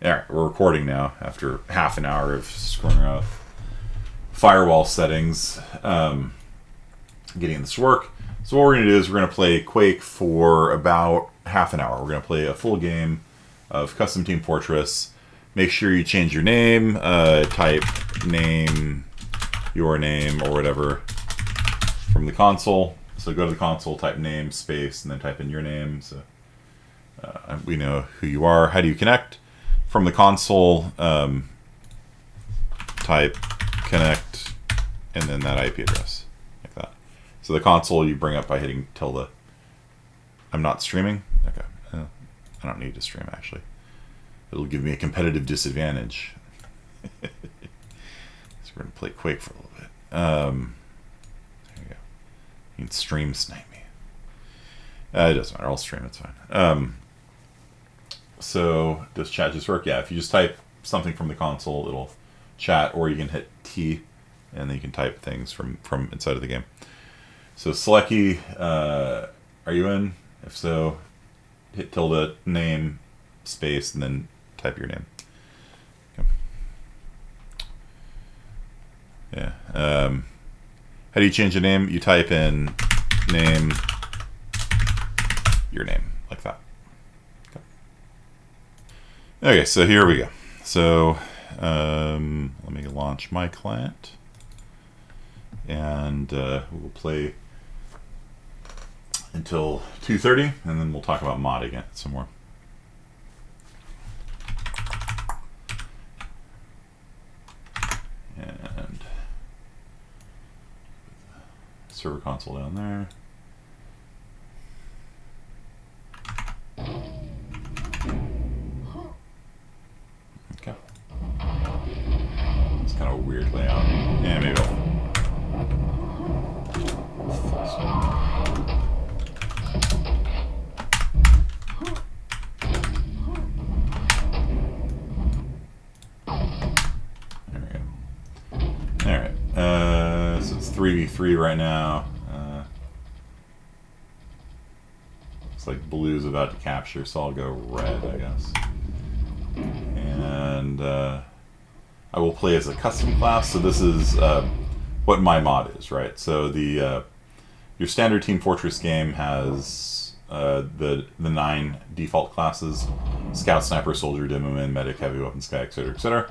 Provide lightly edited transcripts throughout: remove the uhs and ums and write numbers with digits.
Alright, we're recording now after half an hour of screwing around with firewall settings, getting this to work. So what we're going to do is we're going to play Quake for about half an hour. We're going to play a full game of Custom Team Fortress. Make sure you change your name, type name, your name, or whatever from the console. So go to the console, type name, space, and then type in your name. So we know who you are. How do you connect? From the console, type connect, and then that IP address, like that. So the console you bring up by hitting tilde. I'm not streaming? Okay. I don't need to stream, actually. It'll give me a competitive disadvantage. So we're going to play Quake for a little bit. There you go. You can stream snipe me. It doesn't matter. I'll stream. It's fine. So does chat just work? Yeah, if you just type something from the console, it'll chat, or you can hit T, and then you can type things from inside of the game. So Selecki, are you in? If so, hit tilde, name, space, and then type your name. Okay. Yeah. How do you change a name? You type in name, your name, like that. Okay, so here we go. So let me launch my client, and we'll play until 2:30, and then we'll talk about modding it some more. And server console down there. Okay. It's kind of a weird layout. Yeah, maybe I'll full screen. There we go. Alright. So it's 3v3 right now. Looks like blue's about to capture, so I'll go red, I guess. And I will play as a custom class. So this is what my mod is, right? So the your standard Team Fortress game has the 9 default classes: Scout, Sniper, Soldier, Demoman, Medic, Heavy Weapon, Sky, etc., etc.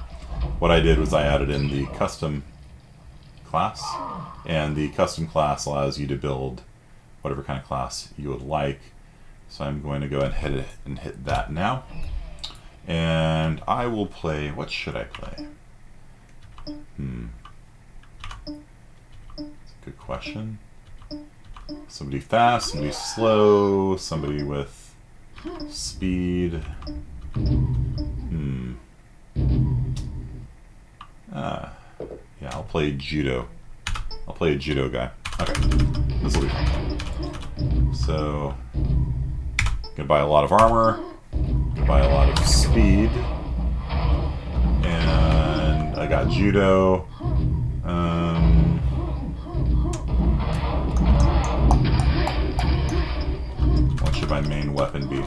What I did was I added in the custom class, and the custom class allows you to build whatever kind of class you would like. So I'm going to go ahead and hit that now. And I will play, what should I play? That's a good question. Somebody fast, somebody slow, somebody with speed. Yeah, I'll play judo. I'll play a judo guy. Okay, this will be fun. So, gonna buy a lot of armor. Gonna buy a lot of speed, and I got judo. What should my main weapon be?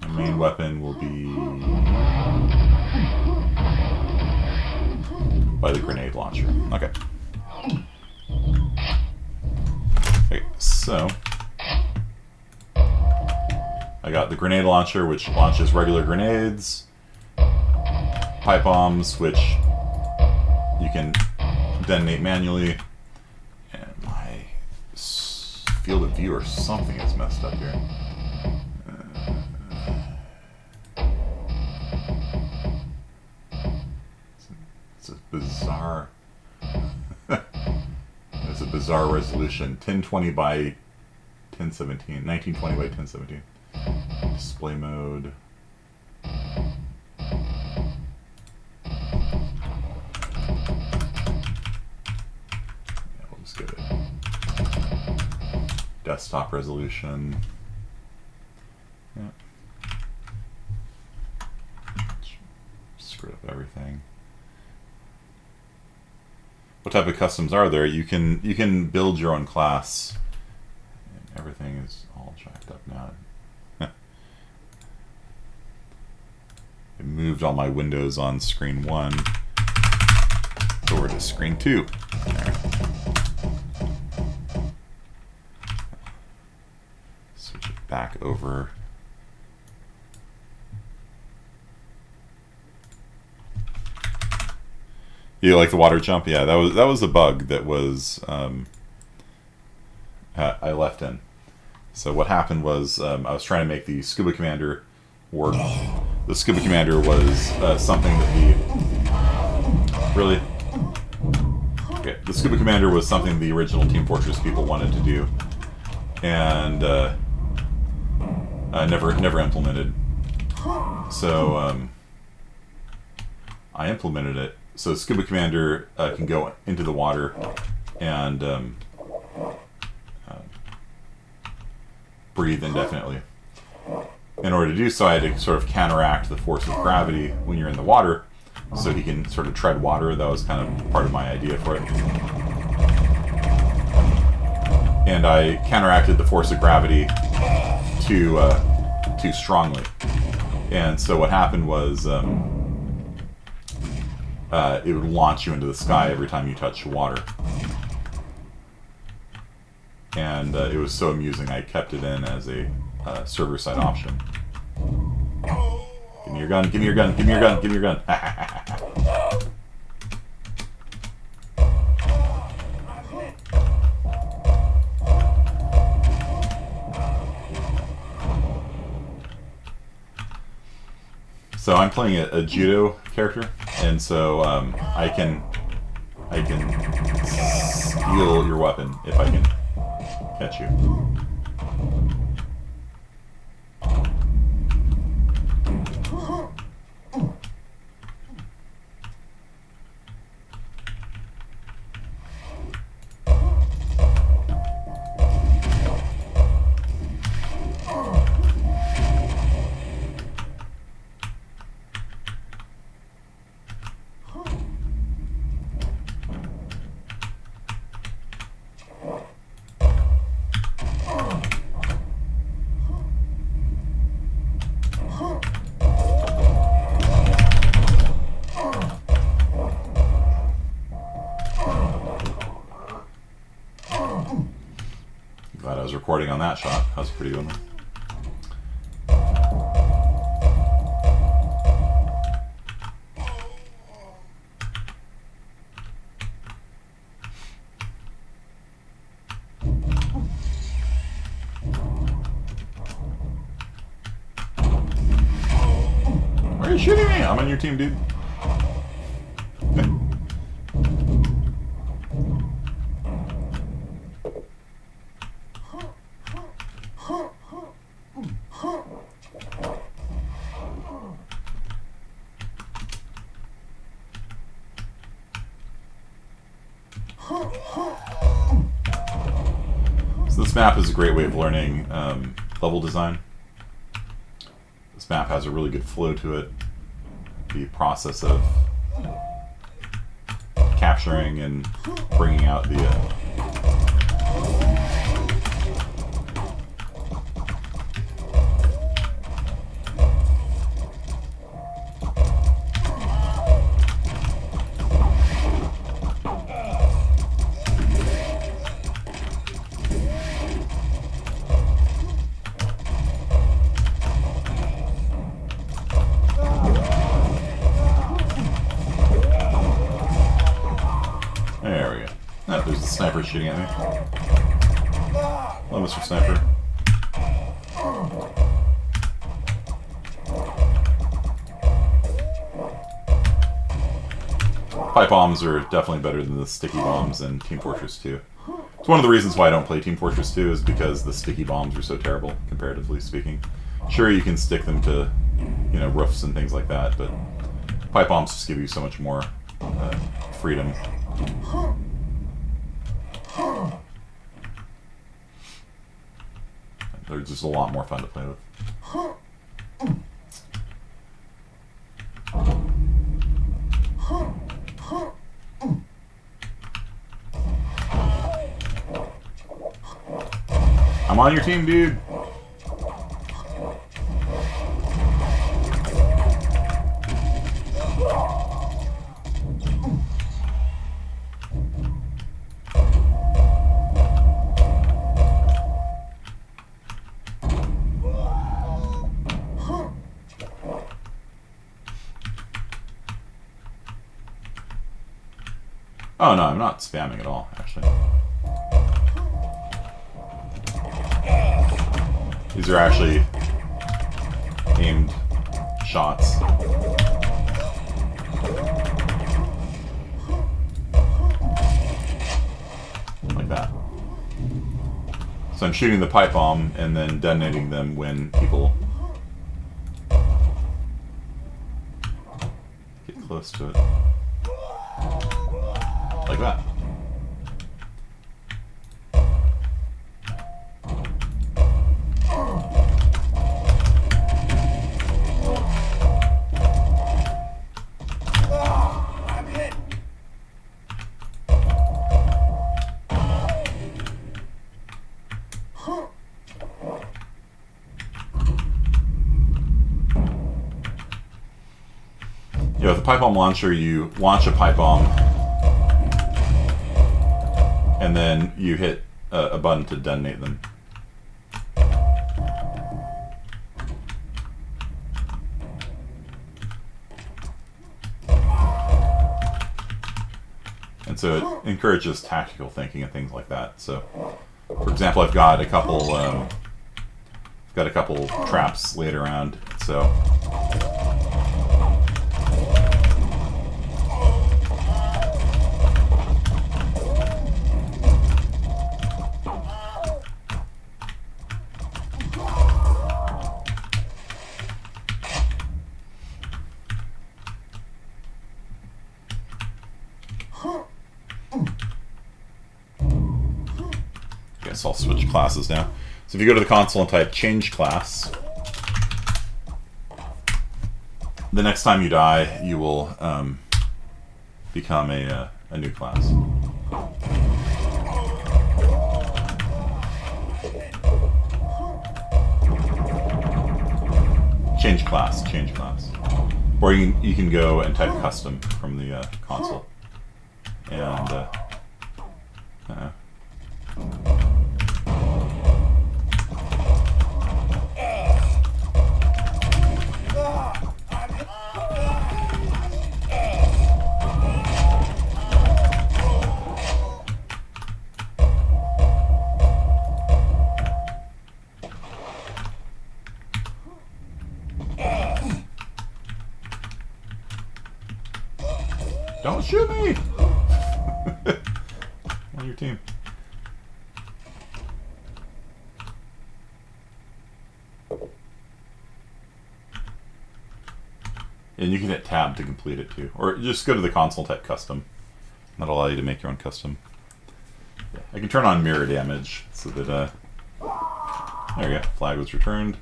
My main weapon will be by the grenade launcher. Okay. Okay, so I got the grenade launcher, which launches regular grenades, pipe bombs, which you can detonate manually, and my field of view or something is messed up here. It's a bizarre. It's a bizarre resolution. 1020 by 1017. 1920 by 1017. Display mode. Yeah, we'll just get it. Desktop resolution. Yeah. Screwed up everything. What type of customs are there? You can build your own class. Everything is all jacked up now. moved all my windows on screen 1 over to screen 2. There. Switch it back over. You like the water jump? Yeah, that was a bug that was I left in. So what happened was I was trying to make the Scuba Commander work. The Scuba Commander was something that the Scuba Commander was something the original Team Fortress people wanted to do, and never implemented. So I implemented it. So Scuba Commander can go into the water and breathe indefinitely. In order to do so, I had to sort of counteract the force of gravity when you're in the water, so he can sort of tread water. That was kind of part of my idea for it. And I counteracted the force of gravity too strongly. And so what happened was it would launch you into the sky every time you touched water. And it was so amusing, I kept it in as a server-side option. Give me your gun, give me your gun, give me your gun, give me your gun. So I'm playing a judo character, and so I can steal your weapon if I can catch you. Glad I was recording on that shot. That was a pretty good one. Why are you shooting me? I'm on your team, dude. So this map is a great way of learning level design. This map has a really good flow to it. The process of capturing and bringing out the there's the sniper shooting at me. Hello, Mr. Sniper. Pipe bombs are definitely better than the sticky bombs in Team Fortress 2. It's one of the reasons why I don't play Team Fortress 2 is because the sticky bombs are so terrible, comparatively speaking. Sure, you can stick them to, you know, roofs and things like that, but pipe bombs just give you so much more freedom. They're just a lot more fun to play with. I'm on your team, dude. Oh no, I'm not spamming at all, actually. These are actually aimed shots. Like that. So I'm shooting the pipe bomb and then detonating them when people get close to it. Like that. Yeah, with the pipe bomb launcher, you launch a pipe bomb, and then you hit a button to detonate them. And so it encourages tactical thinking and things like that. So, for example, I've got a couple traps laid around. So. Guess I'll switch classes now. So if you go to the console and type change class, the next time you die, you will become a new class. Change class, change class. Or you can go and type custom from the console. And don't shoot me! On your team. And you can hit tab to complete it too. Or just go to the console, type custom. That'll allow you to make your own custom. Yeah. I can turn on mirror damage so that, there we go, flag was returned.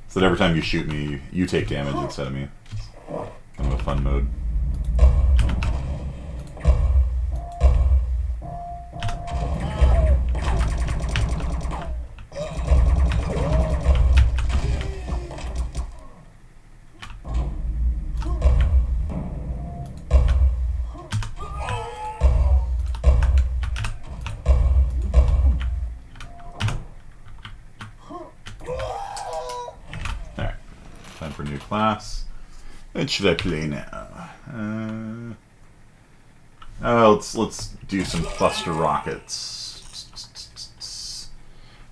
So that every time you shoot me, you take damage instead of me. It's kind of a fun mode. Time for a new class. What should I play now? Let's do some cluster rockets.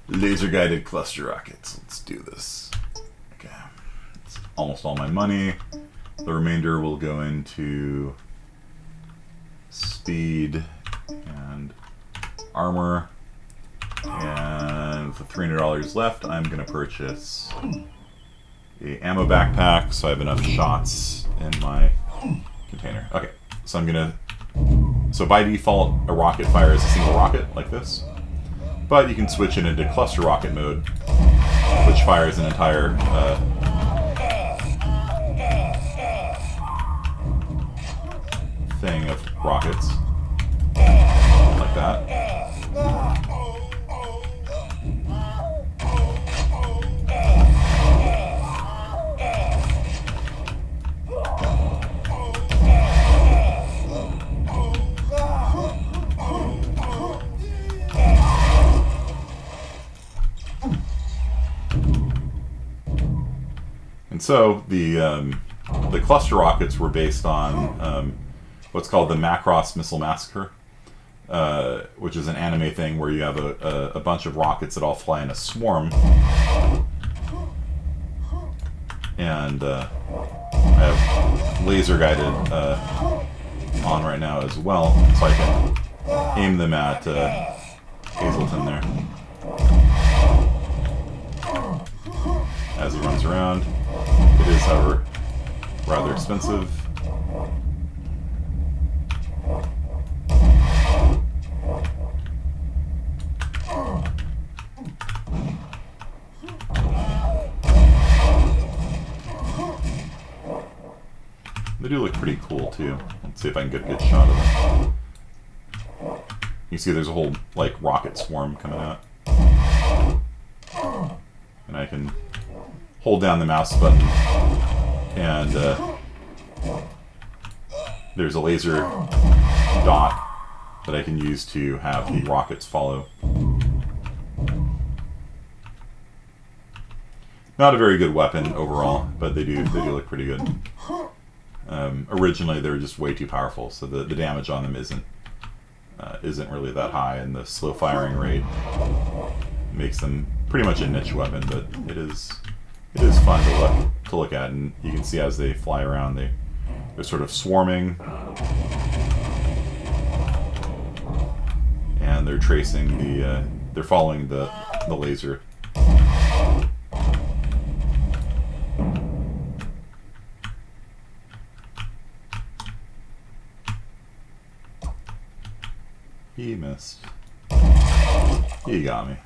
Laser guided cluster rockets. Let's do this. Okay, it's almost all my money. The remainder will go into speed and armor. And with the $300 left, I'm going to purchase a ammo backpack, so I have enough shots in my container. Okay, so I'm gonna. So by default, a rocket fires a single rocket like this, but you can switch it into cluster rocket mode, which fires an entire thing of rockets like that. And so the cluster rockets were based on what's called the Macross Missile Massacre. which is an anime thing where you have a bunch of rockets that all fly in a swarm. And I have laser guided on right now as well, so I can aim them at Hazleton there. As he runs around. It is, however, rather expensive. They do look pretty cool too. Let's see if I can get a good shot of them. You see there's a whole like rocket swarm coming out. And I can hold down the mouse button and there's a laser dot that I can use to have the rockets follow. Not a very good weapon overall, but they do look pretty good. Originally, they were just way too powerful, so the damage on them isn't really that high, and the slow firing rate makes them pretty much a niche weapon. But it is fun to look at, and you can see as they fly around, they're sort of swarming, and they're tracing they're following the laser. He missed. He got me.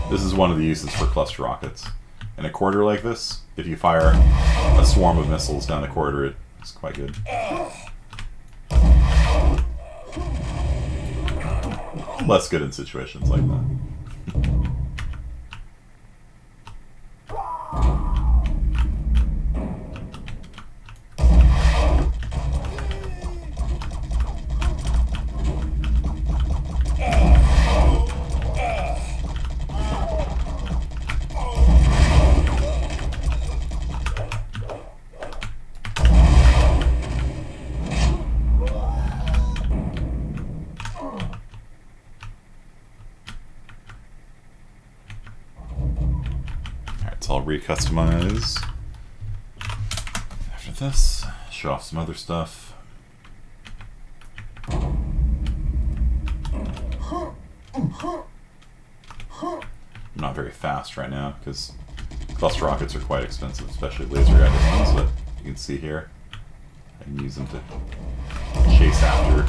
This is one of the uses for cluster rockets. In a corridor like this, if you fire a swarm of missiles down the corridor, it's quite good. Less good in situations like that. So I'll re-customize after this, show off some other stuff. I'm not very fast right now because cluster rockets are quite expensive, especially laser-guided ones, but you can see here I can use them to chase after.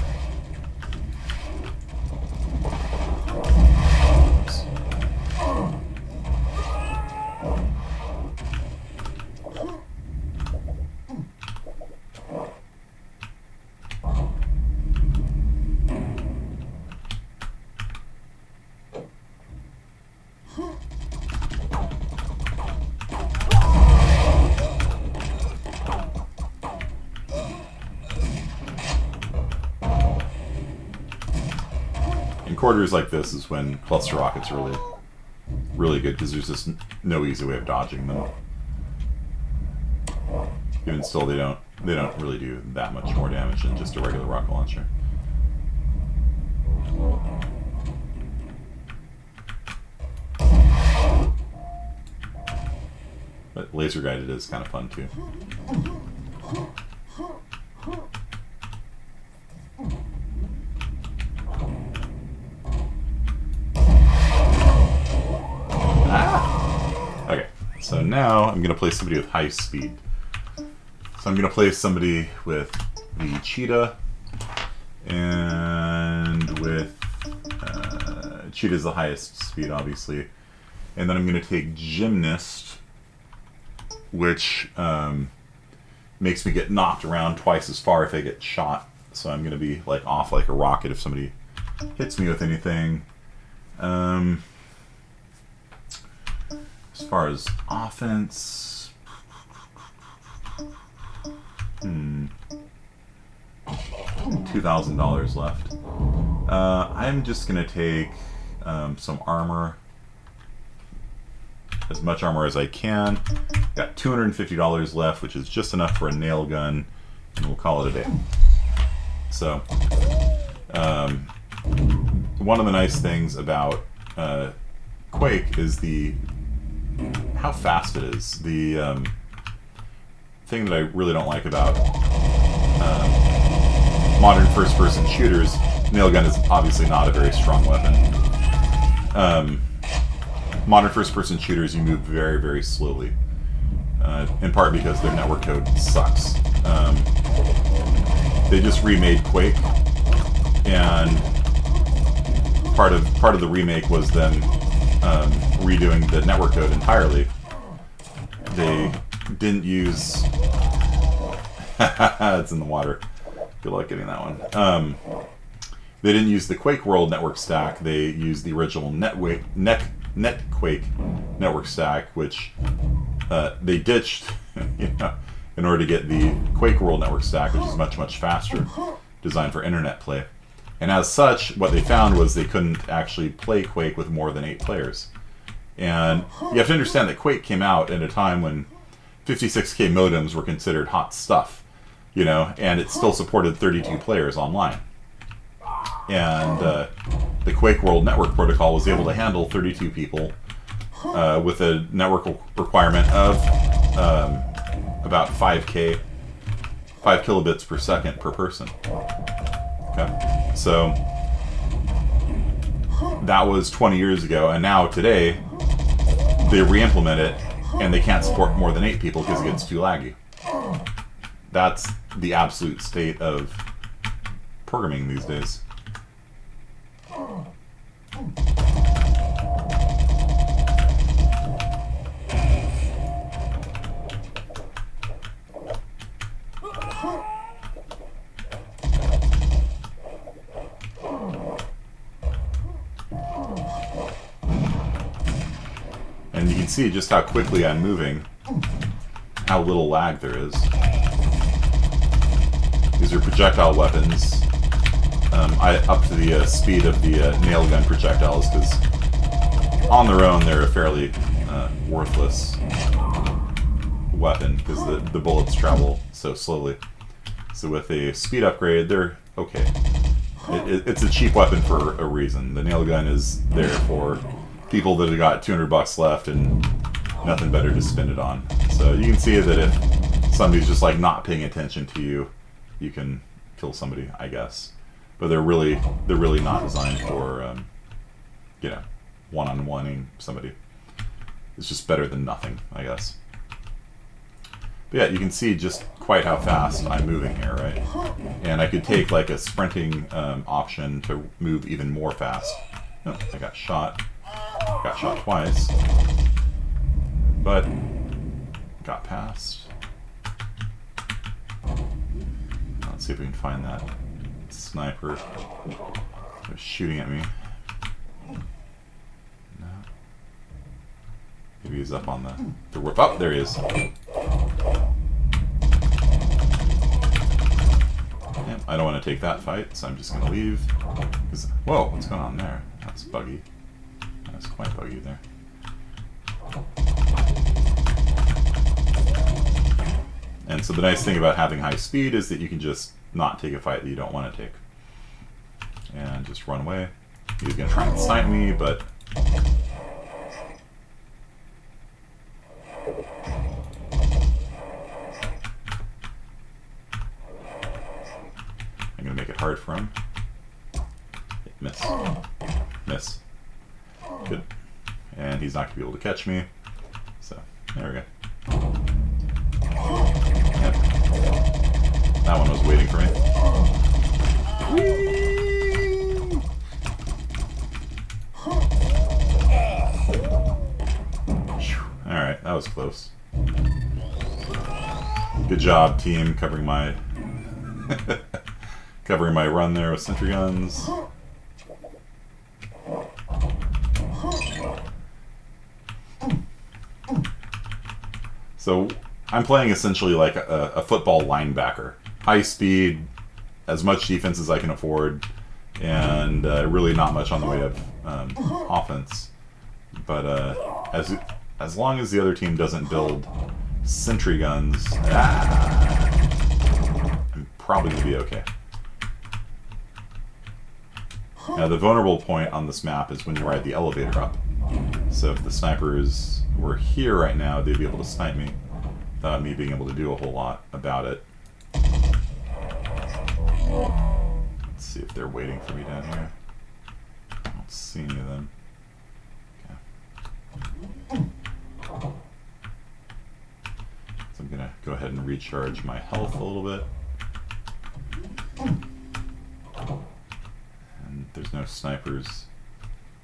In corridors like this is when cluster rockets are really good because there's just no easy way of dodging them. Even still, they don't really do that much more damage than just a regular rocket launcher. But laser guided is kind of fun too. Okay, so now I'm going to play somebody with high speed. So I'm going to play somebody with the cheetah, and with cheetah's the highest speed, obviously. And then I'm going to take gymnast, which makes me get knocked around twice as far if I get shot. So I'm going to be like off like a rocket if somebody hits me with anything. As far as offense, $2,000 left. I'm just going to take some armor. As much armor as I can. Got $250 left, which is just enough for a nail gun, and we'll call it a day. So, one of the nice things about Quake is how fast it is. The thing that I really don't like about modern first-person shooters, nail gun is obviously not a very strong weapon. Modern first-person shooters, you move very, very slowly, in part because their network code sucks. They just remade Quake, and part of the remake was them redoing the network code entirely. They didn't use... it's in the water. Good luck getting that one. They didn't use the Quake World network stack. They used the original NetQuake network stack, which they ditched in order to get the Quake World network stack, which is much, much faster, designed for internet play. And as such, what they found was they couldn't actually play Quake with more than 8 players. And you have to understand that Quake came out at a time when 56K modems were considered hot stuff, and it still supported 32 players online. And the Quake World Network Protocol was able to handle 32 people with a network requirement of about 5 kilobits per second per person. Okay, so that was 20 years ago, and now today they re-implement it, and they can't support more than 8 people because it gets too laggy. That's the absolute state of programming these days. And you can see just how quickly I'm moving, how little lag there is. These are projectile weapons. I up to the speed of the nail gun projectiles, because on their own they're a fairly worthless weapon, because the bullets travel so slowly. So with a speed upgrade, they're okay. It's a cheap weapon for a reason. The nail gun is there for people that have got $200 left and nothing better to spend it on. So you can see that if somebody's just like not paying attention to you, you can kill somebody, I guess. But they're really not designed for one-on-oneing somebody. It's just better than nothing, I guess. But yeah, you can see just quite how fast I'm moving here, right? And I could take like a sprinting option to move even more fast. Oh, I got shot. Got shot twice. But got past. Let's see if we can find that sniper who's shooting at me. No. Maybe he's up on the roof. Oh, there he is. Yep, I don't want to take that fight, so I'm just going to leave. Whoa, what's going on there? That's buggy. That's quite buggy there. And so the nice thing about having high speed is that you can just not take a fight that you don't want to take. And just run away. He's going to try and snipe me, but... I'm going to make it hard for him. Miss. Miss. Good. And he's not going to be able to catch me. So, there we go. Yep. That one was waiting for me. Alright, that was close. Good job, team, covering my covering my run there with sentry guns. So I'm playing essentially like a football linebacker. High speed, as much defense as I can afford, and really not much on the way of offense. But as long as the other team doesn't build sentry guns, I'm probably going to be okay. Now the vulnerable point on this map is when you ride the elevator up. So if the snipers were here right now, they'd be able to snipe me without me being able to do a whole lot about it. Let's see if they're waiting for me down here. I don't see any of them. Okay. So I'm gonna go ahead and recharge my health a little bit. And there's no snipers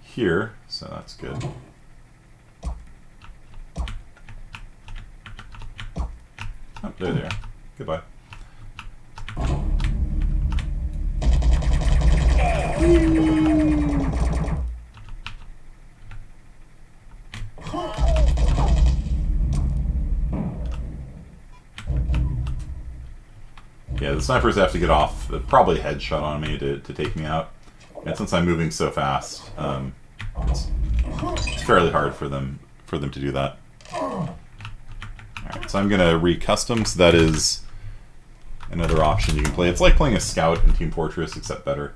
here, so that's good. Oh, there they are. Goodbye. Yeah, the snipers have to get off, probably a headshot on me to take me out. And since I'm moving so fast, it's fairly hard for them to do that. Alright, so I'm gonna recustom, so that is another option you can play. It's like playing a scout in Team Fortress, except better.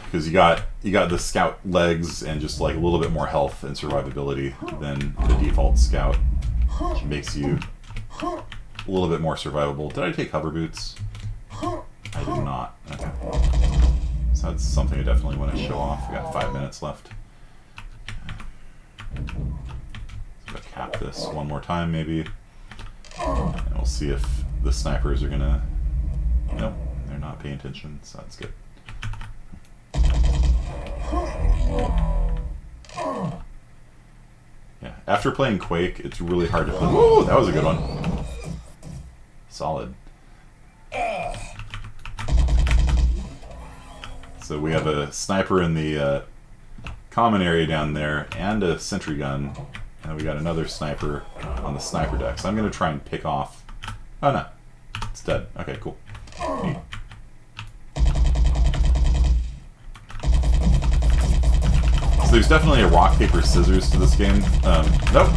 Because you got the scout legs and just like a little bit more health and survivability than the default scout, which makes you a little bit more survivable. Did I take hover boots? I did not. Okay. So that's something I definitely want to show off. We got 5 minutes left. So I'm gonna cap this one more time, maybe, and we'll see if the snipers are gonna. Nope, they're not paying attention, so that's good. Yeah, after playing Quake, it's really hard to play. Woo, that was a good one. Solid. So we have a sniper in the common area down there, and a sentry gun, and we got another sniper on the sniper deck. So I'm going to try and pick off. Oh no, it's dead. Okay, cool. Neat. So there's definitely a rock, paper, scissors to this game. Nope.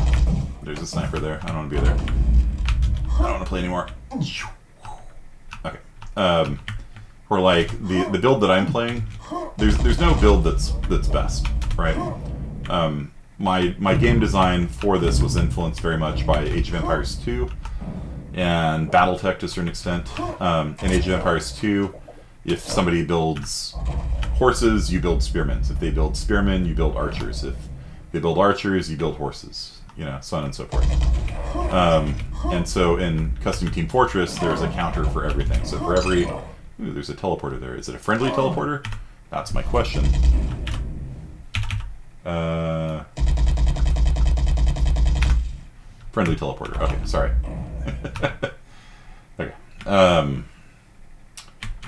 There's a sniper there. I don't want to be there. I don't want to play anymore. Okay. Where like the build that I'm playing, there's no build that's best, right? My game design for this was influenced very much by Age of Empires 2 and BattleTech to a certain extent. In Age of Empires 2, if somebody builds horses, you build spearmen. If they build spearmen, you build archers. If they build archers, you build horses. You know, so on and so forth. And so in Custom Team Fortress, there's a counter for everything. So for every... Ooh, there's a teleporter there. Is it a friendly teleporter? That's my question. Friendly teleporter. Okay, sorry. Okay.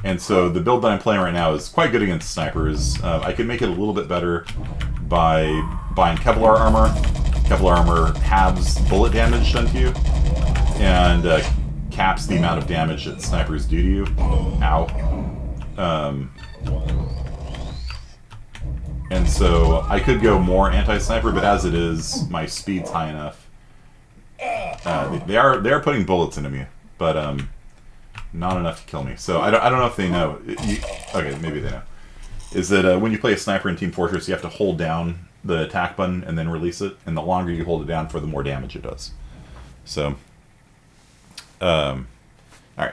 And so the build that I'm playing right now is quite good against snipers. I can make it a little bit better by buying Kevlar armor. Kevlar armor halves bullet damage done to you, and caps the amount of damage that snipers do to you. Ow. And so I could go more anti-sniper, but as it is, my speed's high enough. They are putting bullets into me, but not enough to kill me. So I don't know if they know. Okay, maybe they know. Is that when you play a sniper in Team Fortress, you have to hold down the attack button and then release it, and the longer you hold it down for, the more damage it does. So, alright,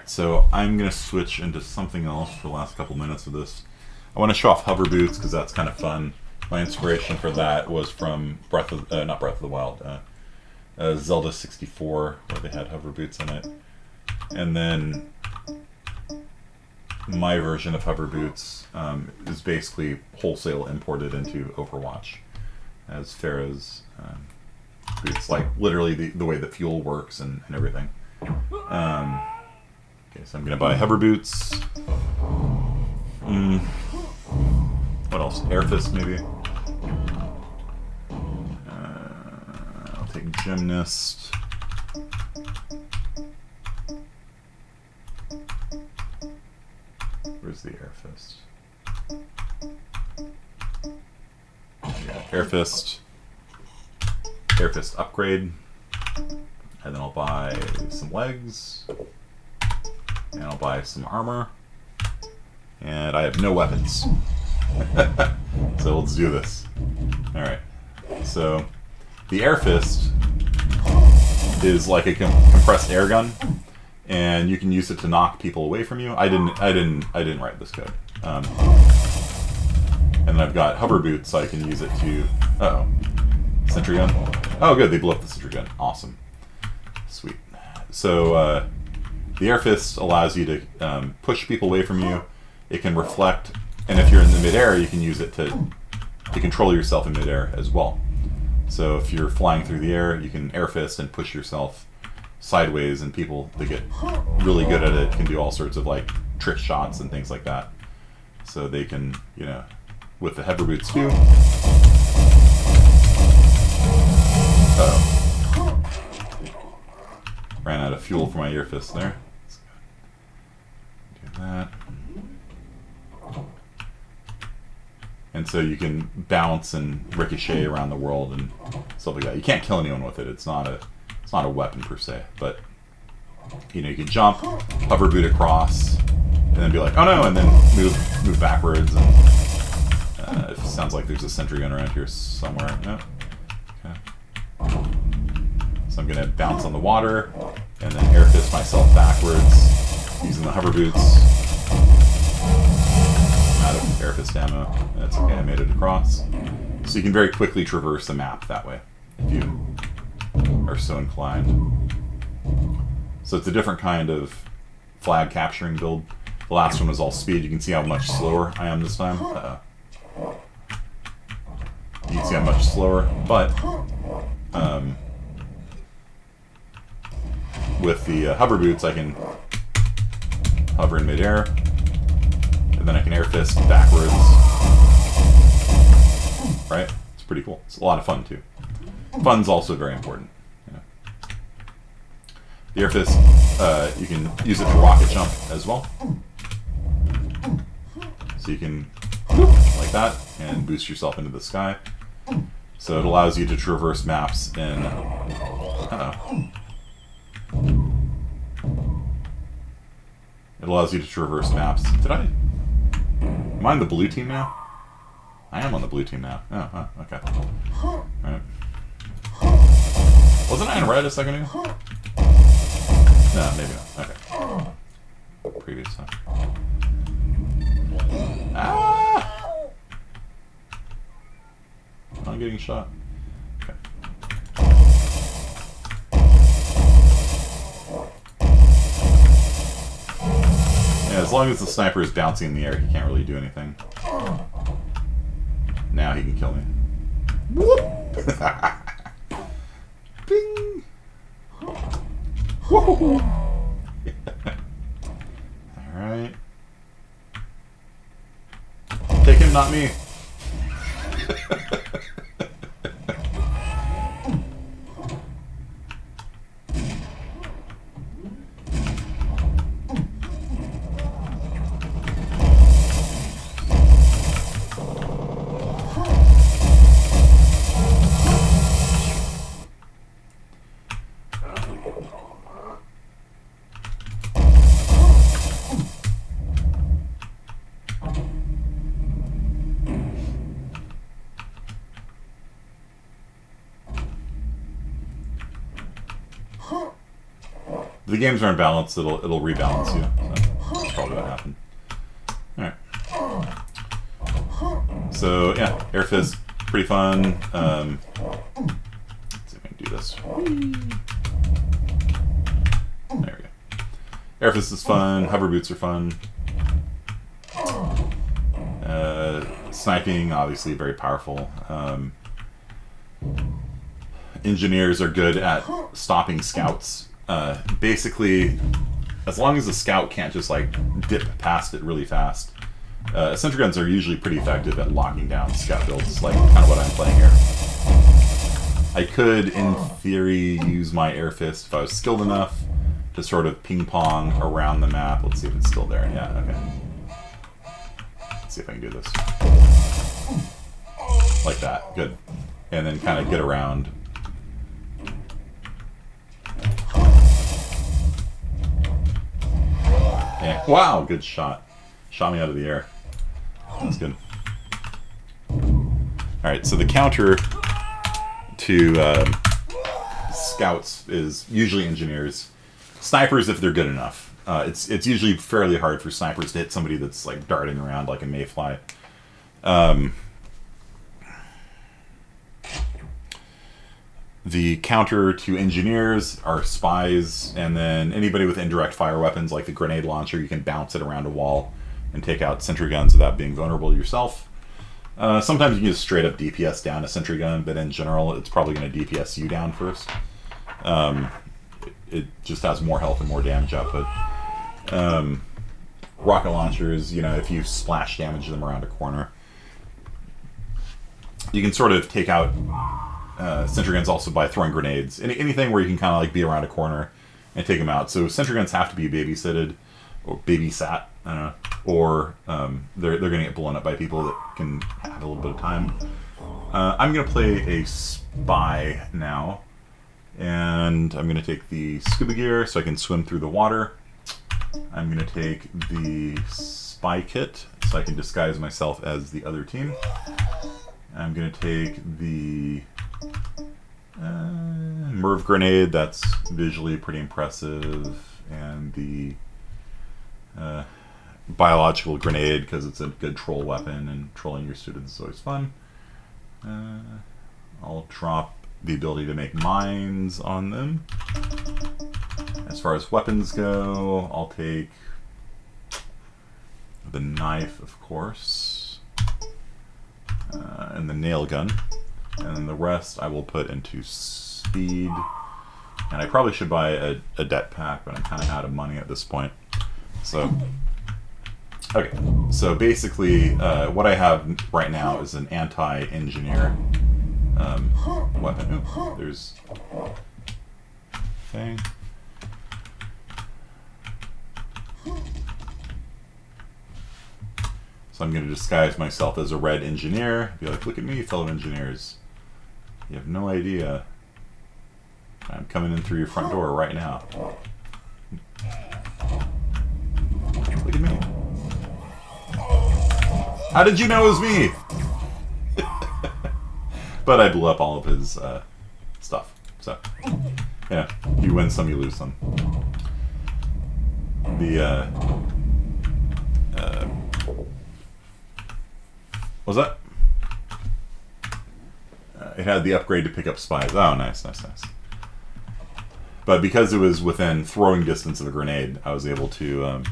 so I'm going to switch into something else for the last couple minutes of this. I want to show off hover boots because that's kind of fun. My inspiration for that was from not Breath of the Wild, Zelda 64, where they had hover boots in it. And then my version of hover boots is basically wholesale imported into Overwatch as Pharaoh's boots, like literally the way the fuel works and everything. Okay, so I'm gonna buy hover boots. What else? Air fist maybe. I'll take gymnast. Where's the air fist? Air Fist upgrade, and then I'll buy some legs, and I'll buy some armor, and I have no weapons. So let's do this. Alright, so the Air Fist is like a compressed air gun, and you can use it to knock people away from you. I didn't write this code. And then I've got hover boots, so I can use it to... Uh-oh. Sentry gun. Oh, good, they blew up the sentry gun. Awesome. Sweet. So, the Air Fist allows you to push people away from you. It can reflect, and if you're in the midair, you can use it to control yourself in midair as well. So if you're flying through the air, you can Air Fist and push yourself sideways, and people that get really good at it can do all sorts of, like, trick shots and things like that. So they can, you know... with the hover boots too. Uh-oh. Ran out of fuel for my Air Fist there. Do that. And so you can bounce and ricochet around the world and stuff like that. You can't kill anyone with it. It's not a weapon per se, but you know, you can jump, hover boot across, and then be like, oh no, and then move backwards. And it sounds like there's a sentry gun around here somewhere. No. Okay. So I'm gonna bounce on the water and then Air Fist myself backwards using the hover boots. I'm out of Air Fist ammo. That's okay, I made it across. So you can very quickly traverse the map that way if you are so inclined. So it's a different kind of flag capturing build. The last one was all speed. You can see how much slower I am this time. You can see I'm much slower, but with the hover boots, I can hover in midair, and then I can Air Fist backwards. Right? It's pretty cool. It's a lot of fun too. Fun's also very important. You know. The Air Fist, you can use it to rocket jump as well. So you can like that and boost yourself into the sky. So it allows you to traverse maps in... It allows you to traverse maps. Am I on the blue team now? I am on the blue team now. Oh, okay. Alright. Wasn't I in red a second ago? No, maybe not. Okay. Previous time. Ah! I'm getting shot. Okay. Yeah, as long as the sniper is bouncing in the air, he can't really do anything. Now he can kill me. Whoop! Bing! Whoa! Alright. Take him, not me. If the games are unbalanced, it'll rebalance you. So that's probably what happened. Alright. So yeah, Air Fist, pretty fun. Let's see if I can do this. There we go. Air Fist is fun, hover boots are fun. Sniping, obviously very powerful. Engineers are good at stopping scouts. Basically, as long as the scout can't just like dip past it really fast, sentry guns are usually pretty effective at locking down scout builds, like kind of what I'm playing here. I could, in theory, use my Air Fist if I was skilled enough to sort of ping pong around the map. Let's see if it's still there. Yeah, okay. Let's see if I can do this. Like that. Good. And then kind of get around. Yeah. Wow, good shot. Shot me out of the air. That's good. Alright, so the counter to scouts is usually engineers. Snipers if they're good enough. It's usually fairly hard for snipers to hit somebody that's like darting around like a mayfly. The counter to engineers are spies, and then anybody with indirect fire weapons like the grenade launcher, you can bounce it around a wall and take out sentry guns without being vulnerable yourself. Sometimes you can just straight up DPS down a sentry gun, but in general it's probably going to DPS you down first. It just has more health and more damage output. Rocket launchers, you know, if you splash damage them around a corner, you can sort of take out sentry guns also by throwing grenades. Anything where you can kind of like be around a corner and take them out. So sentry guns have to be babysitted or babysat, I don't know, or they're going to get blown up by people that can have a little bit of time. I'm going to play a spy now, and I'm going to take the scuba gear so I can swim through the water. I'm going to take the spy kit so I can disguise myself as the other team. I'm going to take the Merv grenade, that's visually pretty impressive, and the biological grenade because it's a good troll weapon, and trolling your students is always fun. I'll drop the ability to make mines on them. As far as weapons go, I'll take the knife, of course, and the nail gun, and then the rest I will put into speed. And I probably should buy a det pack, but I'm kind of out of money at this point. So, okay. So basically, what I have right now is an anti-engineer weapon. Ooh, there's thing. So I'm going to disguise myself as a red engineer. Be like, look at me, fellow engineers. You have no idea. I'm coming in through your front door right now. Look at me. How did you know it was me? But I blew up all of his stuff. So, yeah, you win some, you lose some. The, what was that? It had the upgrade to pick up spies. Oh, nice, nice, nice. But because it was within throwing distance of a grenade, I was able to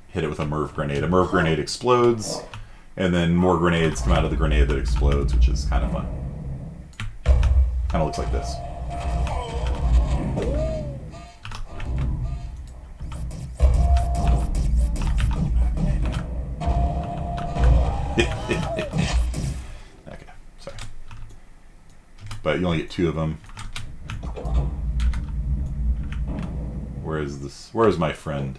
hit it with a Merv grenade. A Merv grenade explodes, and then more grenades come out of the grenade that explodes, which is kind of fun. Kind of looks like this. Okay, sorry. But you only get 2 of them. Where is this? Where is my friend?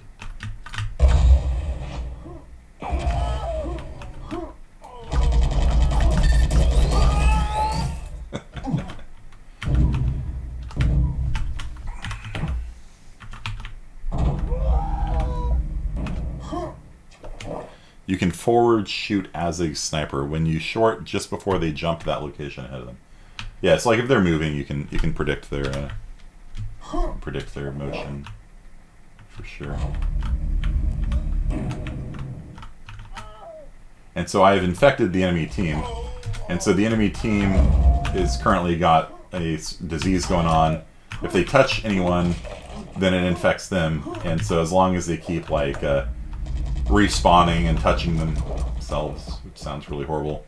You can forward shoot as a sniper when you short just before they jump to that location ahead of them. Yeah, it's like if they're moving, you can predict their motion for sure. And so I have infected the enemy team, and so the enemy team is currently got a disease going on. If they touch anyone, then it infects them, and so as long as they keep like respawning and touching themselves, which sounds really horrible,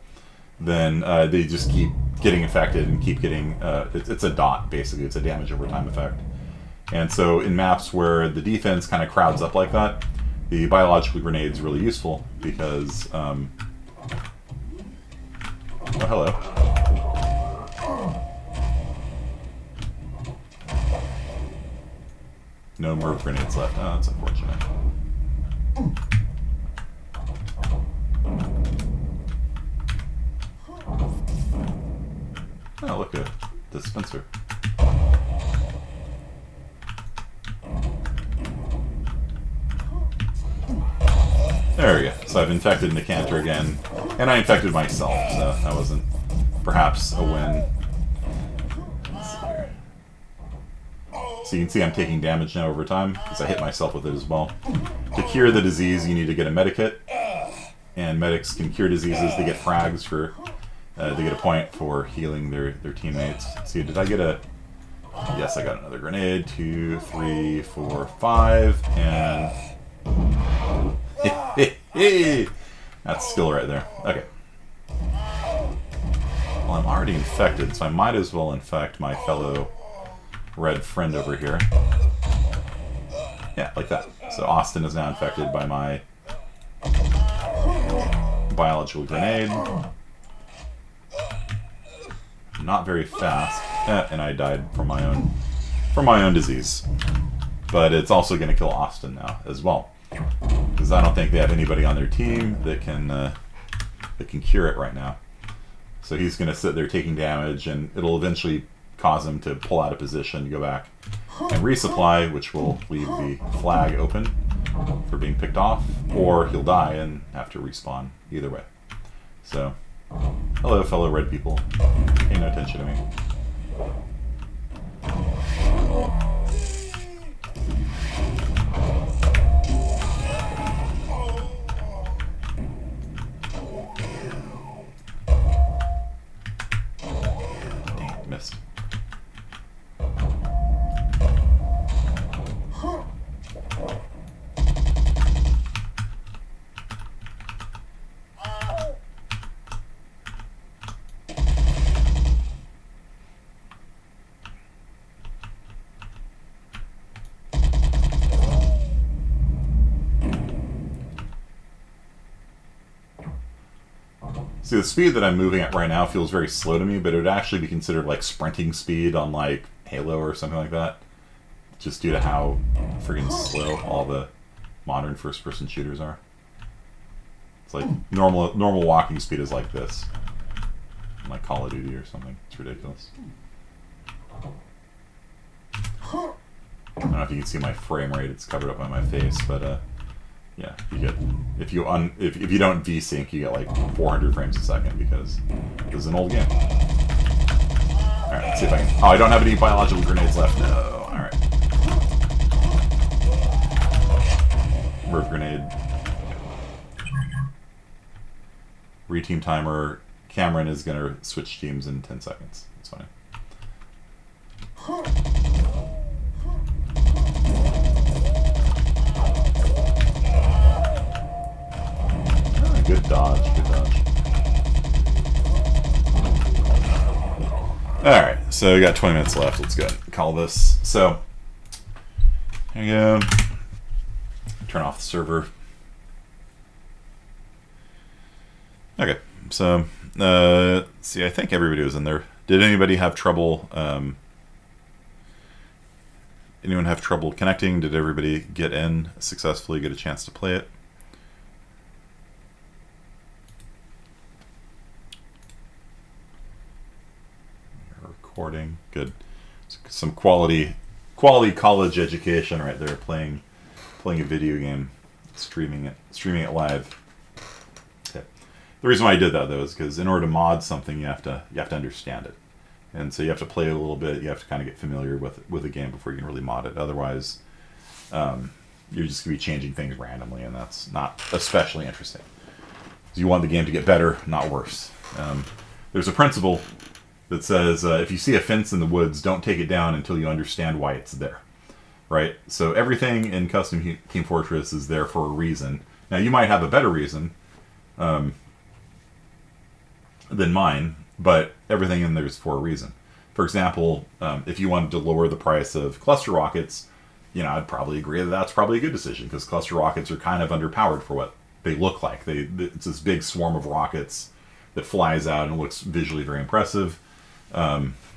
then they just keep getting infected and keep getting it's a dot, basically. It's a damage over time effect. And so in maps where the defense kind of crowds up like that, the biological grenade is really useful because oh, hello. No Merv grenades left. Oh, that's unfortunate. Oh, look, a dispenser. There we go. So I've infected Nicantor again, and I infected myself, so that wasn't perhaps a win. Let's see here. So you can see I'm taking damage now over time, because I hit myself with it as well. To cure the disease, you need to get a medikit, and medics can cure diseases. They get frags for, they get a point for healing their teammates. See, did I get a... Yes, I got another grenade. 2, 3, 4, 5, and... That's skill right there. Okay. Well, I'm already infected, so I might as well infect my fellow red friend over here. Yeah, like that. So Austin is now infected by my biological grenade. Not very fast, and I died from my own disease. But it's also going to kill Austin now as well, because I don't think they have anybody on their team that can cure it right now. So he's going to sit there taking damage, and it'll eventually cause him to pull out of position, go back and resupply, which will leave the flag open for being picked off, or he'll die and have to respawn. Either way. So, hello, fellow red people. Pay no attention to me. Dang, missed. See, the speed that I'm moving at right now feels very slow to me, but it would actually be considered like sprinting speed on like Halo or something like that, just due to how friggin' slow all the modern first-person shooters are. It's like normal walking speed is like this, like Call of Duty or something. It's ridiculous. I don't know if you can see my frame rate; it's covered up by my face, but yeah, you get if you don't VSync, you get like 400 frames a second because this is an old game. All right, let's see if I can. Oh, I don't have any biological grenades left. No. All right. Merv grenade. Reteam timer. Cameron is gonna switch teams in 10 seconds. That's fine. Good dodge, good dodge. Alright, so we got 20 minutes left. Let's go ahead and call this. So, here you go. Turn off the server. Okay, so, see, I think everybody was in there. Did anybody have trouble, anyone have trouble connecting? Did everybody get in successfully, get a chance to play it? Recording, good. Some quality college education right there. Playing a video game, streaming it live. Okay. The reason why I did that though is because in order to mod something, you have to understand it, and so you have to play it a little bit. You have to kind of get familiar with the game before you can really mod it. Otherwise, you're just gonna be changing things randomly, and that's not especially interesting. You want the game to get better, not worse. There's a principle that says if you see a fence in the woods, don't take it down until you understand why it's there, right? So everything in Custom Team Fortress is there for a reason. Now you might have a better reason than mine, but everything in there is for a reason. For example, if you wanted to lower the price of cluster rockets, you know, I'd probably agree that that's probably a good decision, because cluster rockets are kind of underpowered for what they look like. It's this big swarm of rockets that flies out and looks visually very impressive.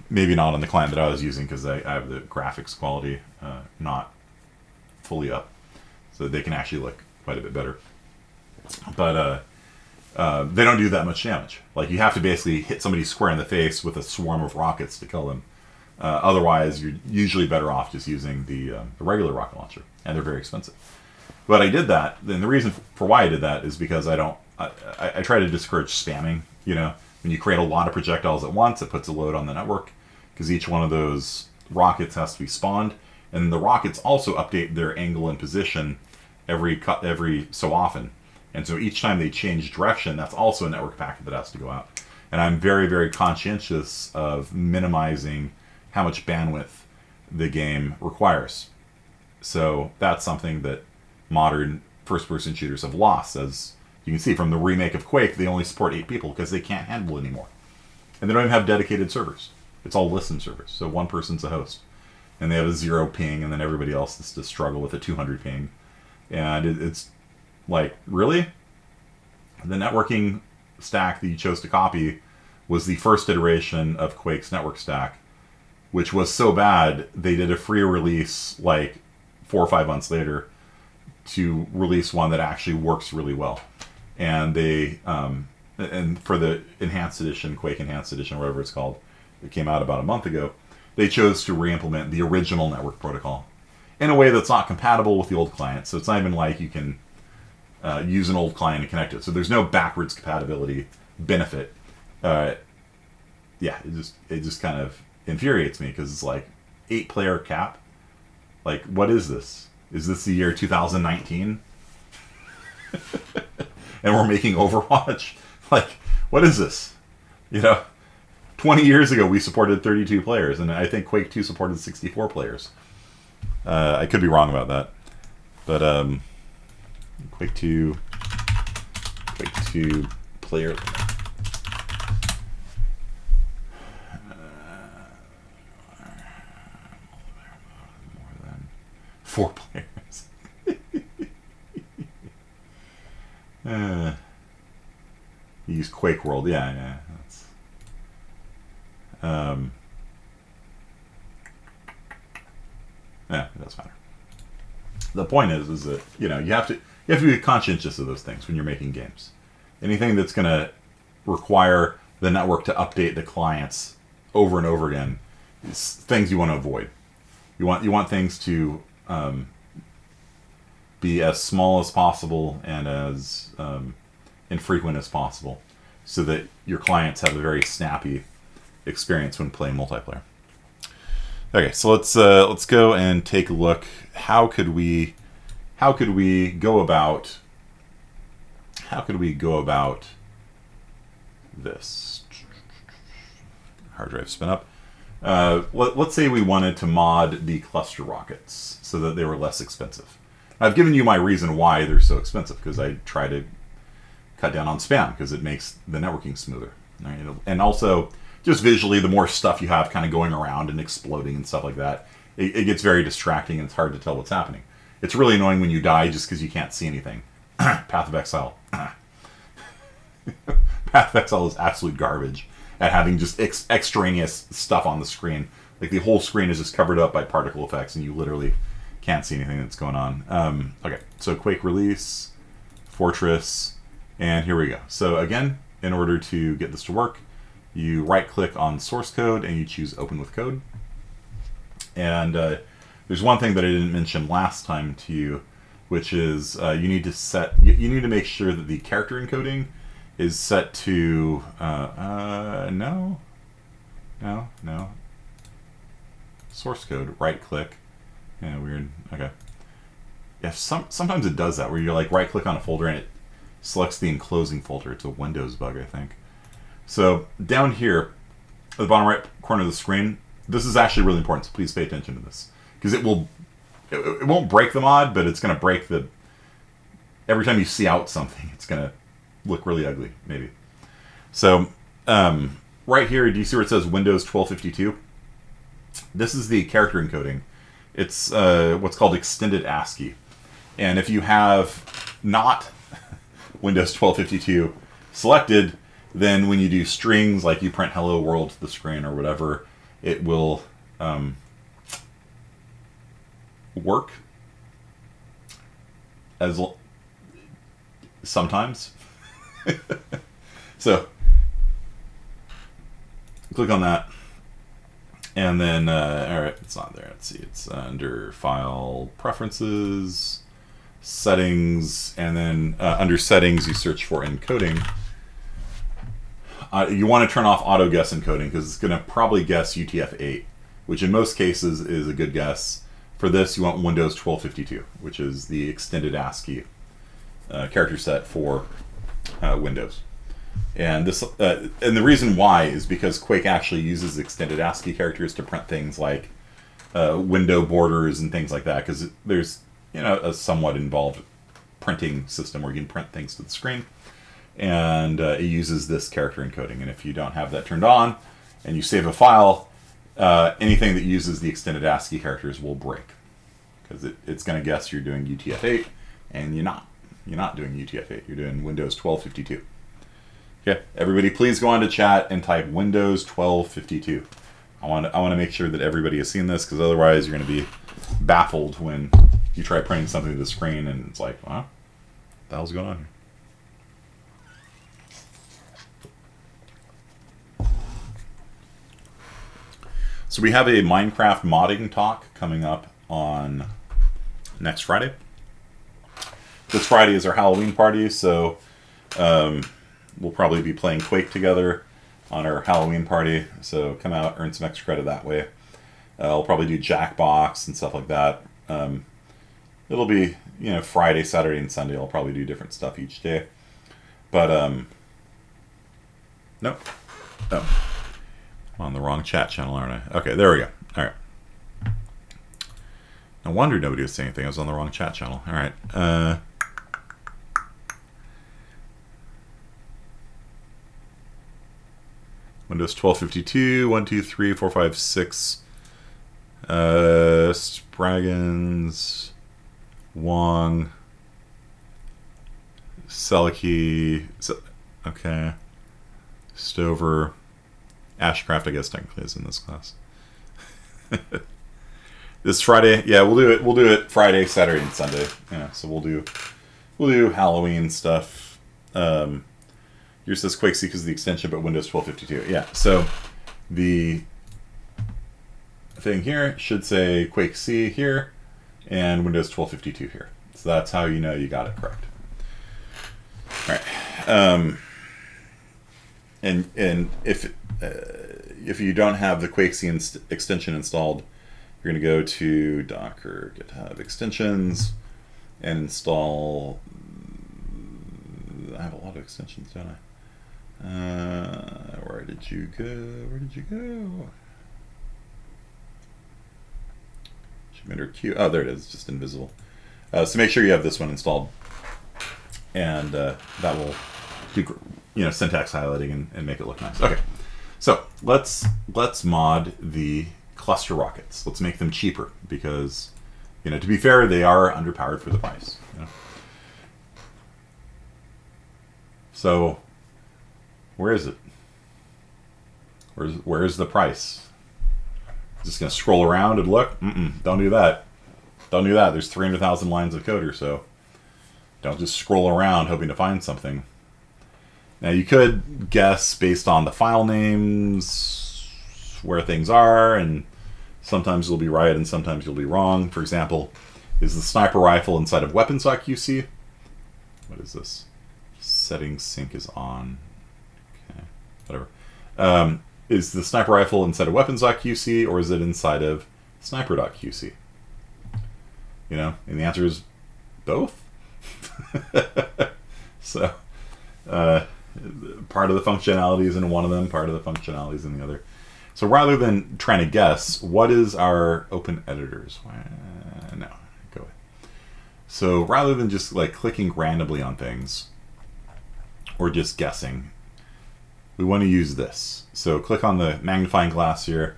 Maybe not on the client that I was using, because I have the graphics quality not fully up, so they can actually look quite a bit better. But they don't do that much damage. Like, you have to basically hit somebody square in the face with a swarm of rockets to kill them. Otherwise, you're usually better off just using the regular rocket launcher, and they're very expensive. But I did that, and the reason for why I did that is because I try to discourage spamming. You know, when you create a lot of projectiles at once, it puts a load on the network, because each one of those rockets has to be spawned, and the rockets also update their angle and position every so often. And so each time they change direction, that's also a network packet that has to go out. And I'm very, very conscientious of minimizing how much bandwidth the game requires. So that's something that modern first-person shooters have lost. As you can see from the remake of Quake, they only support 8 people because they can't handle it anymore. And they don't even have dedicated servers. It's all listen servers, so one person's a host. And they have a 0 ping, and then everybody else has to struggle with a 200 ping. And it's like, really? The networking stack that you chose to copy was the first iteration of Quake's network stack, which was so bad, they did a free release like 4 or 5 months later to release one that actually works really well. And they, and for the Enhanced Edition, Quake Enhanced Edition, whatever it's called, that came out about a month ago, they chose to re-implement the original network protocol in a way that's not compatible with the old client. So it's not even like you can use an old client and connect it. So there's no backwards compatibility benefit. Yeah, it just kind of infuriates me, because it's like 8-player cap. Like, what is this? Is this the year 2019? And we're making Overwatch? Like, what is this? You know, 20 years ago we supported 32 players, and I think Quake 2 supported 64 players. I could be wrong about that, but Quake 2 player limit. More than 4 players. You use Quake World, yeah. That's, yeah, it doesn't matter. The point is that, you know, you have to be conscientious of those things when you're making games. Anything that's going to require the network to update the clients over and over again is things you want to avoid. You want things to be as small as possible and as infrequent as possible, so that your clients have a very snappy experience when playing multiplayer. Okay, so let's go and take a look. How could we go about this? Hard drive spin up. Let's say we wanted to mod the cluster rockets so that they were less expensive. I've given you my reason why they're so expensive, because I try to cut down on spam, because it makes the networking smoother. Right? And also, just visually, the more stuff you have kind of going around and exploding and stuff like that, it gets very distracting, and it's hard to tell what's happening. It's really annoying when you die just because you can't see anything. Path of Exile. Path of Exile is absolute garbage at having just extraneous stuff on the screen. Like, the whole screen is just covered up by particle effects, and you literally can't see anything that's going on. Okay, so Quake release, Fortress, and here we go. So again, in order to get this to work, you right-click on source code and you choose Open with Code. And there's one thing that I didn't mention last time to you, which is you need to make sure that the character encoding is set to no, source code. Right-click. Yeah, weird. Okay. Yeah, sometimes it does that, where you're like right-click on a folder and it selects the enclosing folder. It's a Windows bug, I think. So down here, at the bottom right corner of the screen, this is actually really important, so please pay attention to this. Because it won't break the mod, but it's going to break the... Every time you see out something, it's going to look really ugly, maybe. So, right here, do you see where it says Windows 1252? This is the character encoding. It's what's called extended ASCII. And if you have not Windows 1252 selected, then when you do strings, like you print hello world to the screen or whatever, it will work as sometimes. So click on that, and then all right, it's not there. Let's see, it's under File, Preferences, Settings, and then under Settings you search for Encoding. You want to turn off auto guess encoding because it's going to probably guess UTF-8, which in most cases is a good guess. For this, you want Windows 1252, which is the extended ASCII character set for Windows. And this, and the reason why is because Quake actually uses extended ASCII characters to print things like window borders and things like that, because there's a somewhat involved printing system where you can print things to the screen. And it uses this character encoding. And if you don't have that turned on and you save a file, anything that uses the extended ASCII characters will break, because it's going to guess you're doing UTF-8, and you're not. You're not doing UTF-8. You're doing Windows 1252. Okay, everybody, please go on to chat and type Windows 1252. I want to make sure that everybody has seen this, because otherwise you're going to be baffled when you try printing something to the screen and it's like, wow, what the hell's going on here? So we have a Minecraft modding talk coming up on next Friday. This Friday is our Halloween party, so we'll probably be playing Quake together on our Halloween party. So come out, earn some extra credit that way. I'll probably do Jackbox and stuff like that. It'll be, Friday, Saturday, and Sunday. I'll probably do different stuff each day. But, nope. Oh. I'm on the wrong chat channel, aren't I? Okay, there we go. All right. No wonder nobody was saying anything. I was on the wrong chat channel. All right. Windows 1252, 1, 2, 3, 4, 5, 6. Spraggins, Wong, Selkie. Okay. Stover. Ashcraft, I guess, technically is in this class. This Friday, yeah, we'll do it Friday, Saturday, and Sunday. Yeah, so we'll do Halloween stuff. Yours says QuakeC because of the extension, but Windows 1252. Yeah, so the thing here should say QuakeC here and Windows 1252 here. So that's how you know you got it correct. All right. And if you don't have the QuakeC extension installed, you're going to go to Docker GitHub extensions and install. I have a lot of extensions, don't I? Where did you go? Where did you go? Q. Oh, there it is. Just invisible. So make sure you have this one installed, and that will do syntax highlighting and make it look nice. Okay, so let's mod the cluster rockets. Let's make them cheaper because, to be fair, they are underpowered for the price. So where is it? Where's the price? Just gonna scroll around and look? Don't do that. Don't do that. There's 300,000 lines of code or so. Don't just scroll around hoping to find something. Now you could guess based on the file names where things are, and sometimes you'll be right and sometimes you'll be wrong. For example, is the sniper rifle inside of weapons.qc? What is this? Settings sync is on. Okay, whatever. Is the sniper rifle inside of weapons.qc or is it inside of sniper.qc? And the answer is both. So part of the functionality is in one of them, part of the functionality is in the other. So rather than trying to guess, what is our open editors? No, go away. So rather than just like clicking randomly on things or just guessing, we want to use this. So click on the magnifying glass here,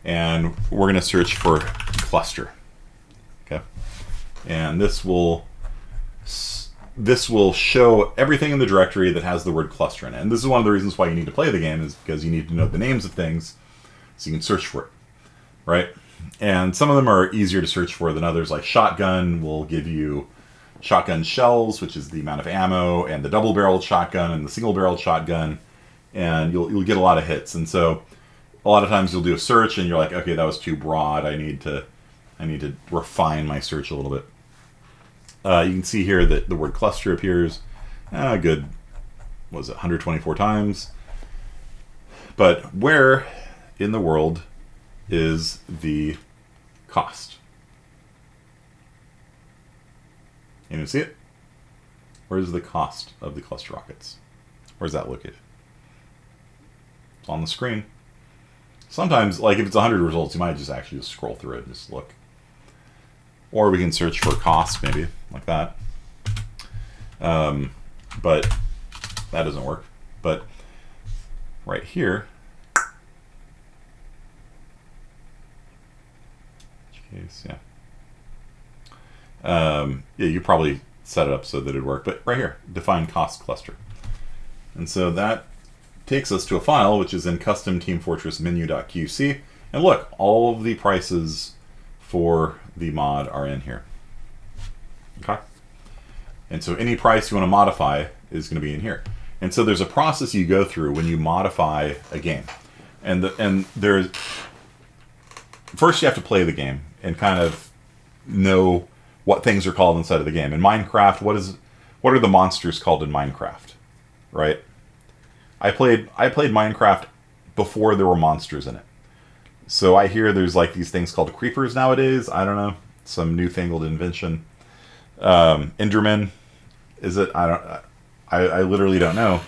and we're going to search for cluster. Okay, and this will show everything in the directory that has the word cluster in it. And this is one of the reasons why you need to play the game, is because you need to know the names of things so you can search for it, right? And some of them are easier to search for than others. Like shotgun will give you shotgun shells, which is the amount of ammo, and the double-barreled shotgun and the single-barreled shotgun, and you'll get a lot of hits. And so a lot of times you'll do a search and you're like, okay, that was too broad. I need to refine my search a little bit. You can see here that the word cluster appears good, what was it, 124 times. But where in the world is the cost? Anyone see it? Where is the cost of the cluster rockets? Where's that located? It's on the screen. Sometimes, like if it's 100 results, you might just actually just scroll through it and just look. Or we can search for cost, maybe, like that. But that doesn't work. But right here, case, yeah. Yeah, you probably set it up so that it'd work. But right here, define cost cluster. And so that takes us to a file which is in custom Team Fortress menu.qc. And look, all of the prices for the mod are in here. Okay. And so any price you want to modify is going to be in here. And so there's a process you go through when you modify a game. And there's first you have to play the game and kind of know what things are called inside of the game. In Minecraft, what are the monsters called in Minecraft? Right? I played Minecraft before there were monsters in it. So I hear there's like these things called creepers nowadays. I don't know. Some newfangled invention. Enderman, is it? I literally don't know.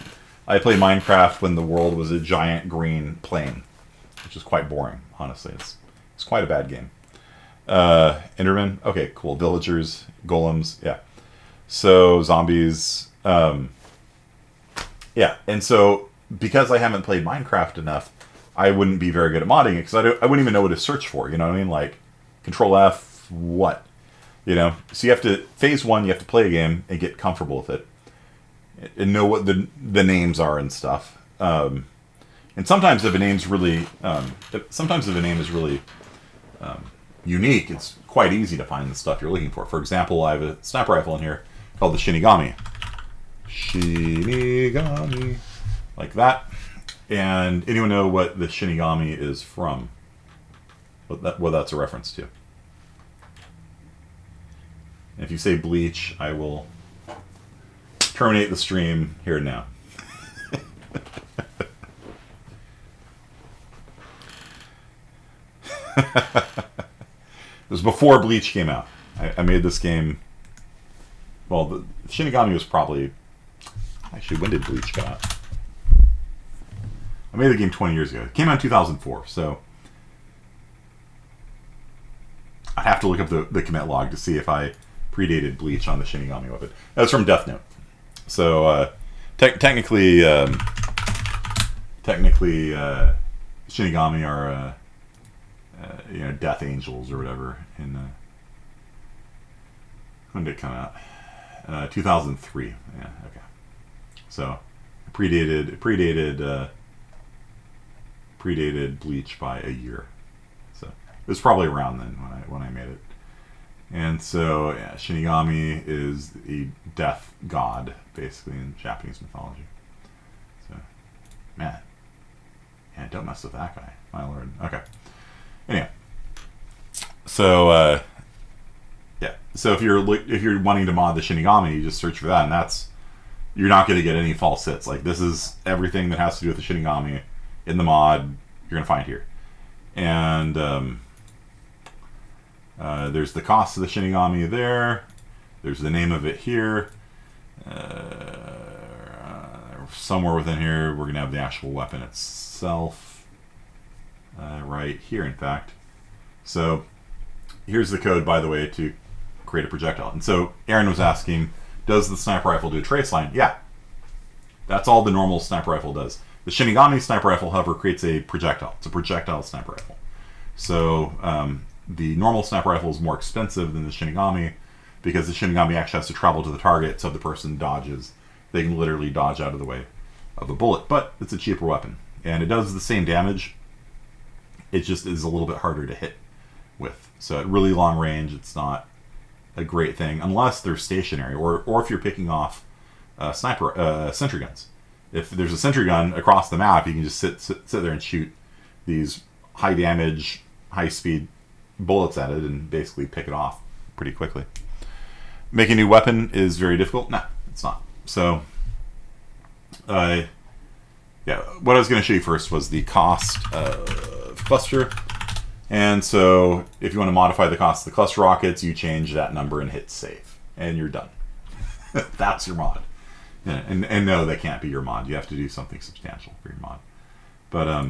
I played Minecraft when the world was a giant green plain, which is quite boring, honestly. It's quite a bad game. Enderman, okay, cool. Villagers, golems, yeah. So zombies, yeah. And so because I haven't played Minecraft enough, I wouldn't be very good at modding it because I wouldn't even know what to search for. You know what I mean? Like Control F, what? You know. So you have to phase one. You have to play a game and get comfortable with it, and know what the names are and stuff. And sometimes if a name's really, unique, it's quite easy to find the stuff you're looking for. For example, I have a sniper rifle in here called the Shinigami. Shinigami, like that. And anyone know what the Shinigami is from? What that's a reference to? And if you say Bleach, I will terminate the stream here and now. It was before Bleach came out. I made this game. Well, the Shinigami was probably. Actually, when did Bleach come out? I made the game 20 years ago. It came out in 2004, so I'd have to look up the commit log to see if I predated Bleach on the Shinigami weapon. That's from Death Note. So technically, Shinigami are death angels or whatever. When did it come out? 2003. Yeah, okay. So predated Bleach by a year. So it was probably around then when I made it. And so yeah, Shinigami is a death god basically in Japanese mythology. So man, yeah, don't mess with that guy, my lord. Okay. Anyway, so yeah, so if you're wanting to mod the Shinigami, you just search for that, and you're not going to get any false hits. Like this is everything that has to do with the Shinigami in the mod you're going to find here. And there's the cost of the Shinigami there. There's the name of it here. Somewhere within here, we're going to have the actual weapon itself. Right here, in fact. So here's the code, by the way, to create a projectile. And so Aaron was asking, does the sniper rifle do a trace line? Yeah. That's all the normal sniper rifle does. The Shinigami sniper rifle, however, creates a projectile. It's a projectile sniper rifle. So the normal sniper rifle is more expensive than the Shinigami because the Shinigami actually has to travel to the target, so if the person dodges, they can literally dodge out of the way of a bullet. But it's a cheaper weapon. And it does the same damage. It just is a little bit harder to hit with. So at really long range, it's not a great thing unless they're stationary, or if you're picking off sentry guns. If there's a sentry gun across the map, you can just sit there and shoot these high damage, high speed bullets at it and basically pick it off pretty quickly. Make a new weapon is very difficult. No, it's not. So, yeah, what I was going to show you first was the cost of cluster. And so if you want to modify the cost of the cluster rockets, you change that number and hit save, and you're done. That's your mod. Yeah, and no, that can't be your mod. You have to do something substantial for your mod. But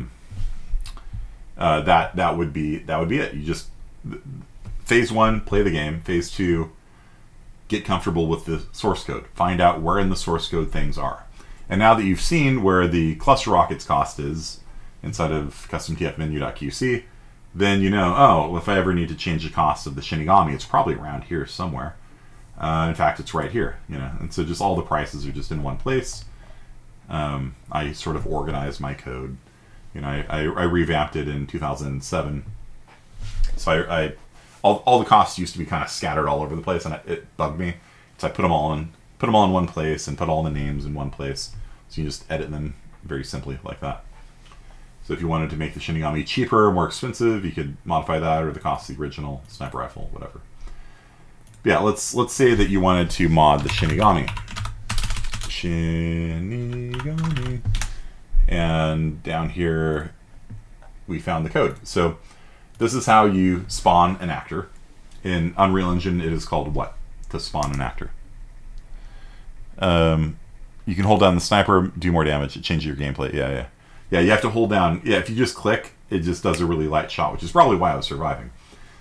that would be it. You just phase 1, play the game. Phase 2, get comfortable with the source code. Find out where in the source code things are. And now that you've seen where the cluster rockets cost is inside of CustomTF menu.qc, then you know, oh, if I ever need to change the cost of the Shinigami, it's probably around here somewhere. In fact, it's right here, you know. And so just all the prices are just in one place. I sort of organized my code. You know, I revamped it in 2007. So all the costs used to be kind of scattered all over the place, and it bugged me. So I put them all in one place and put all the names in one place. So you just edit them very simply like that. So if you wanted to make the Shinigami cheaper, more expensive, you could modify that, or the cost of the original sniper rifle, whatever. But yeah, let's say that you wanted to mod the Shinigami. Shinigami. And down here, we found the code. So this is how you spawn an actor. In Unreal Engine, it is called what? To spawn an actor. You can hold down the sniper, do more damage. It changes your gameplay. Yeah, you have to hold down. Yeah, if you just click, it just does a really light shot, which is probably why I was surviving.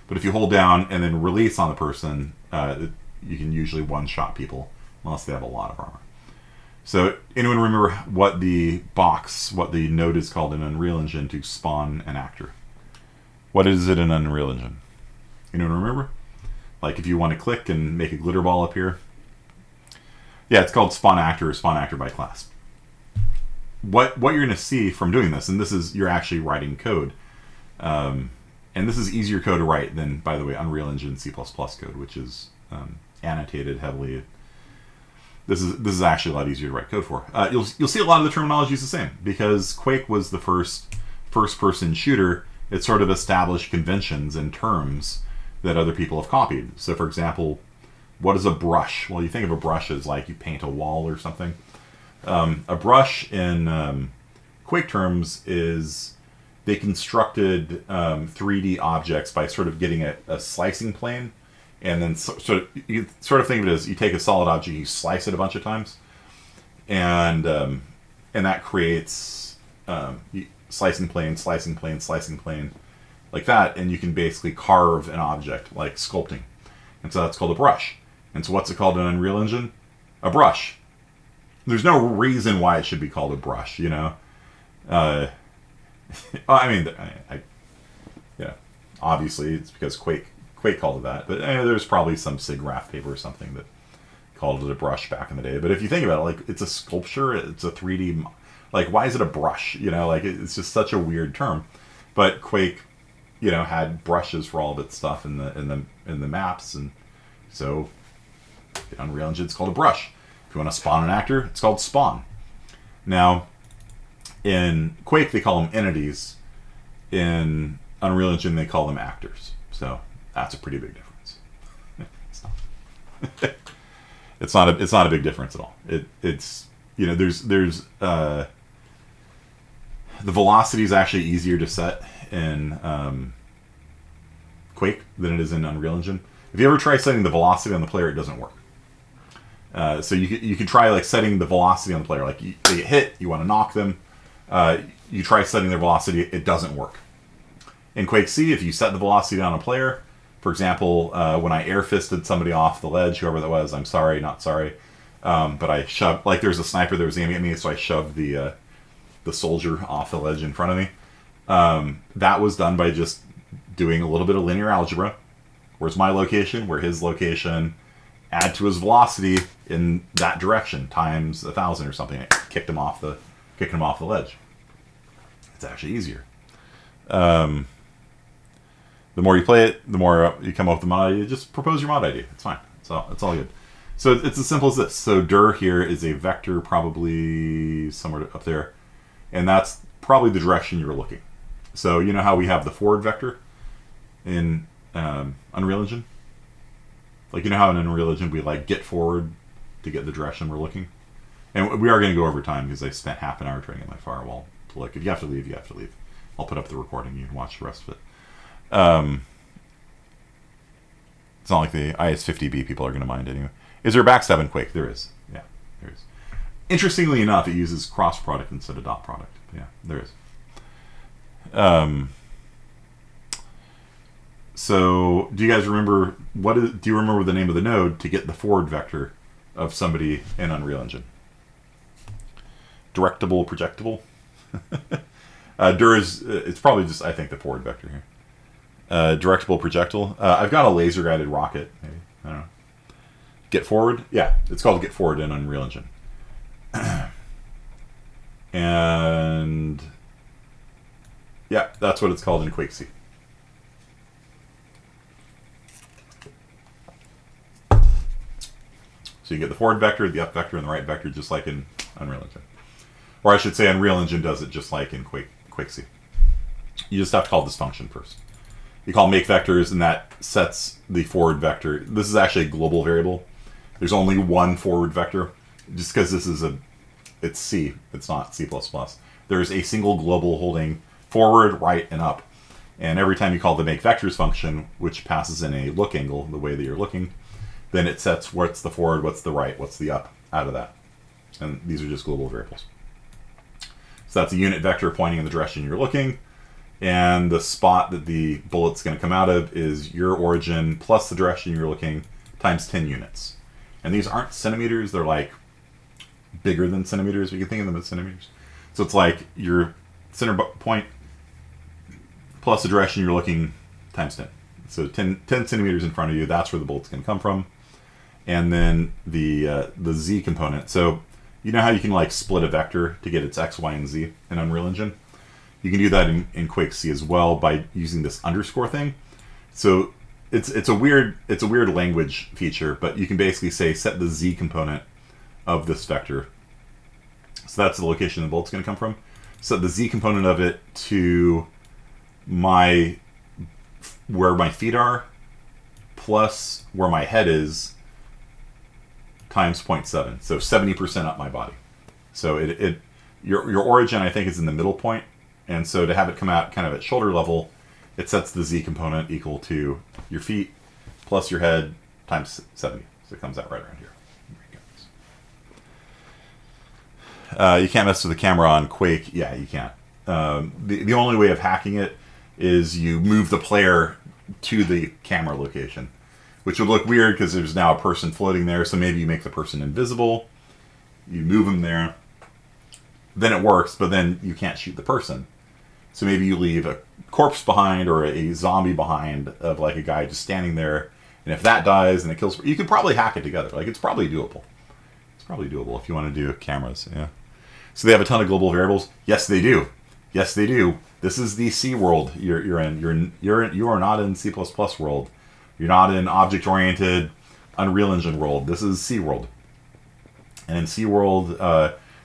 But if you hold down and then release on the person, you can usually one-shot people, unless they have a lot of armor. So anyone remember what the node is called in Unreal Engine to spawn an actor? What is it in Unreal Engine? Anyone remember? Like if you want to click and make a glitter ball appear. Yeah, it's called spawn actor or spawn actor by class. What you're going to see from doing this, and this is, you're actually writing code, and this is easier code to write than, by the way, Unreal Engine C++ code, which is annotated heavily. This is actually a lot easier to write code for. You'll see a lot of the terminology is the same, because Quake was the first-person shooter. It sort of established conventions and terms that other people have copied. So, for example, what is a brush? Well, you think of a brush as like you paint a wall or something. A brush in Quake terms is they constructed 3D objects by sort of getting a slicing plane, and then you sort of think of it as you take a solid object, you slice it a bunch of times, and that creates slicing plane, like that, and you can basically carve an object, like sculpting. And so that's called a brush. And so what's it called in Unreal Engine? A brush. There's no reason why it should be called a brush, you know? I mean, yeah, obviously it's because Quake called it that, but there's probably some SIG-Graph paper or something that called it a brush back in the day. But if you think about it, like, it's a sculpture, it's a 3D, like, why is it a brush? You know, like, it's just such a weird term. But Quake, you know, had brushes for all of its stuff in the maps, and so in Unreal Engine it's called a brush. If you want to spawn an actor, it's called spawn. Now, in Quake they call them entities. In Unreal Engine they call them actors. So that's a pretty big difference. It's not a big difference at all. It's you know, there's the velocity is actually easier to set in Quake than it is in Unreal Engine. If you ever try setting the velocity on the player, it doesn't work. So you could try like setting the velocity on the player, like they get hit, you want to knock them. You try setting their velocity, it doesn't work. In QuakeC, if you set the velocity on a player, for example, when I air fisted somebody off the ledge, whoever that was, I'm sorry, not sorry, but I shoved, like there's a sniper that was aiming at me, so I shoved the soldier off the ledge in front of me. That was done by just doing a little bit of linear algebra. Where's my location? Where his location? Add to his velocity in that direction times 1,000 or something. It kicked him off the ledge. It's actually easier. The more you play it, the more you come up with the mod ID. Just propose your mod ID. It's fine. It's all good. So it's as simple as this. So dir here is a vector, probably somewhere up there, and that's probably the direction you're looking. So you know how we have the forward vector in Unreal Engine? Like, you know how in Unreal Engine we like get forward to get the direction we're looking? And we are going to go over time because I spent half an hour trying to get my firewall to look. If you have to leave, you have to leave. I'll put up the recording. You can watch the rest of it. It's not like the IS-50B people are going to mind anyway. Is there a backstab in Quake? There is. Yeah, there is. Interestingly enough, it uses cross product instead of dot product. Yeah, there is. So, do you guys remember do you remember the name of the node to get the forward vector of somebody in Unreal Engine? Directable, projectable. Dir is it's probably just, I think, the forward vector here. Directable projectile. I've got a laser guided rocket. Maybe, I don't know. Get forward. Yeah, it's called get forward in Unreal Engine. And yeah, that's what it's called in QuakeC. So you get the forward vector, the up vector, and the right vector, just like in Unreal Engine. Or I should say Unreal Engine does it just like in QuakeC. You just have to call this function first. You call make vectors, and that sets the forward vector. This is actually a global variable. There's only one forward vector, just because this is it's C. It's not C++. There's a single global holding forward, right, and up. And every time you call the make vectors function, which passes in a look angle, the way that you're looking, then it sets what's the forward, what's the right, what's the up out of that. And these are just global variables. So that's a unit vector pointing in the direction you're looking. And the spot that the bullet's going to come out of is your origin plus the direction you're looking times 10 units. And these aren't centimeters. They're like bigger than centimeters. We can think of them as centimeters. So it's like your center point plus the direction you're looking times 10. So 10 centimeters in front of you, that's where the bullet's going to come from. And then the Z component. So you know how you can like split a vector to get its X, Y, and Z in Unreal Engine? You can do that in QuakeC as well by using this underscore thing. So it's a weird language feature, but you can basically say set the Z component of this vector. So that's the location the bullet's going to come from. Set the Z component of it to where my feet are plus where my head is times 0.7. So 70% up my body. So your origin, I think, is in the middle point. And so to have it come out kind of at shoulder level, it sets the Z component equal to your feet plus your head times 70. So it comes out right around here. You can't mess with the camera on Quake. Yeah, you can't. The only way of hacking it is you move the player to the camera location, which would look weird because there's now a person floating there. So maybe you make the person invisible. You move them there. Then it works, but then you can't shoot the person. So maybe you leave a corpse behind or a zombie behind of like a guy just standing there. And if that dies and it kills, you could probably hack it together. Like, it's probably doable. It's probably doable if you want to do cameras. Yeah. So they have a ton of global variables. Yes, they do. Yes, they do. This is the C world you're in. You are not in C++ world. You're not in object-oriented Unreal Engine world. This is C world. And in C world,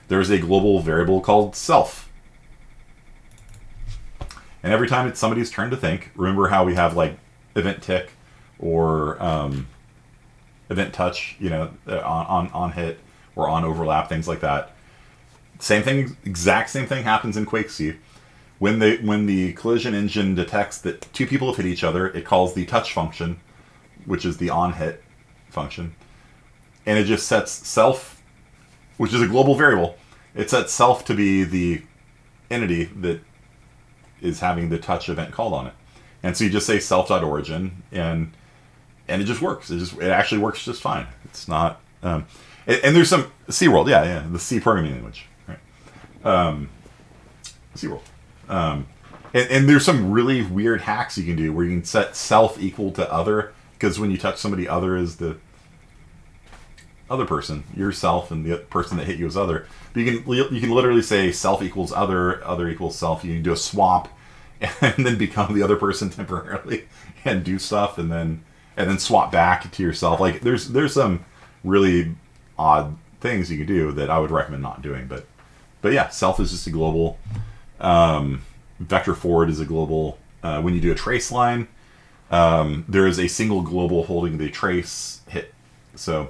there's a global variable called self. And every time it's somebody's turn to think, remember how we have like event tick or event touch, you know, on hit or on overlap, things like that. Same thing, exact same thing happens in QuakeC. When the collision engine detects that two people have hit each other, it calls the touch function, which is the on hit function, and it just sets self, which is a global variable. It sets self to be the entity that is having the touch event called on it. And so you just say self.origin and it just works. It actually works just fine. It's not and there's some C world, yeah, the C programming language. Right. C world. And there's some really weird hacks you can do where you can set self equal to other, because when you touch somebody, other is the other person, yourself, and the person that hit you is other. But you can literally say self equals other, other equals self. You can do a swap, and then become the other person temporarily and do stuff, and then swap back to yourself. Like there's some really odd things you can do that I would recommend not doing. But yeah, self is just a global. Vector forward is a global. When you do a trace line, there is a single global holding the trace hit. So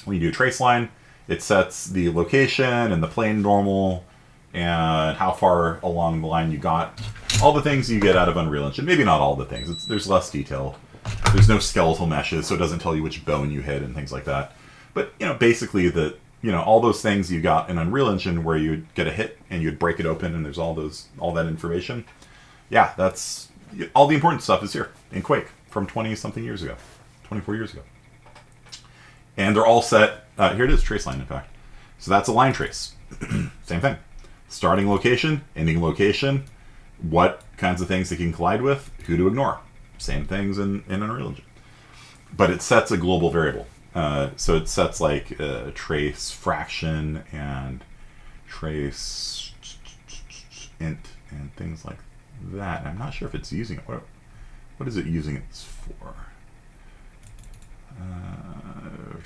when you do a trace line, it sets the location and the plane normal and how far along the line you got. All the things you get out of Unreal Engine. Maybe not all the things. There's less detail. There's no skeletal meshes, so it doesn't tell you which bone you hit and things like that. But, basically all those things you got in Unreal Engine where you'd get a hit and you'd break it open and there's all that information. Yeah, that's all the important stuff is here in Quake from 20-something years ago. 24 years ago. And they're all set. Here it is, trace line, in fact. So that's a line trace. Same thing. Starting location, ending location, what kinds of things they can collide with, who to ignore. Same things in Unreal Engine. But it sets a global variable. So it sets like trace fraction and trace int and things like that. I'm not sure if it's using it. What is it using it for?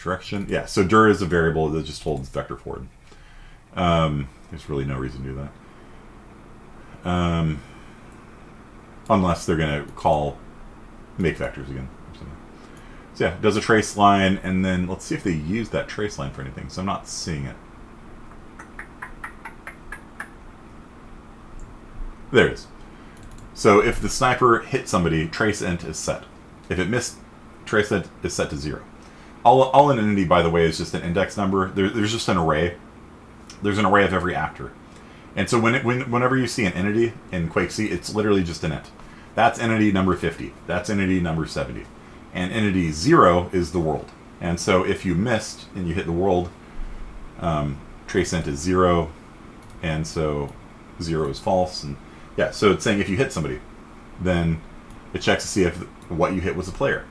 Direction. Yeah, so dir is a variable that just holds vector forward. There's really no reason to do that. Unless they're going to call make vectors again. So yeah, it does a trace line, and then let's see if they use that trace line for anything. So I'm not seeing it. There it is. So if the sniper hit somebody, trace int is set. If it missed, trace int is set to 0. All an entity, by the way, is just an index number. There's just an array. There's an array of every actor. And so whenever you see an entity in QuakeC, it's literally just an int. That's entity number 50. That's entity number 70. And entity 0 is the world. And so if you missed and you hit the world, trace int is 0. And so 0 is false. And yeah, so it's saying if you hit somebody, then it checks to see if what you hit was a player.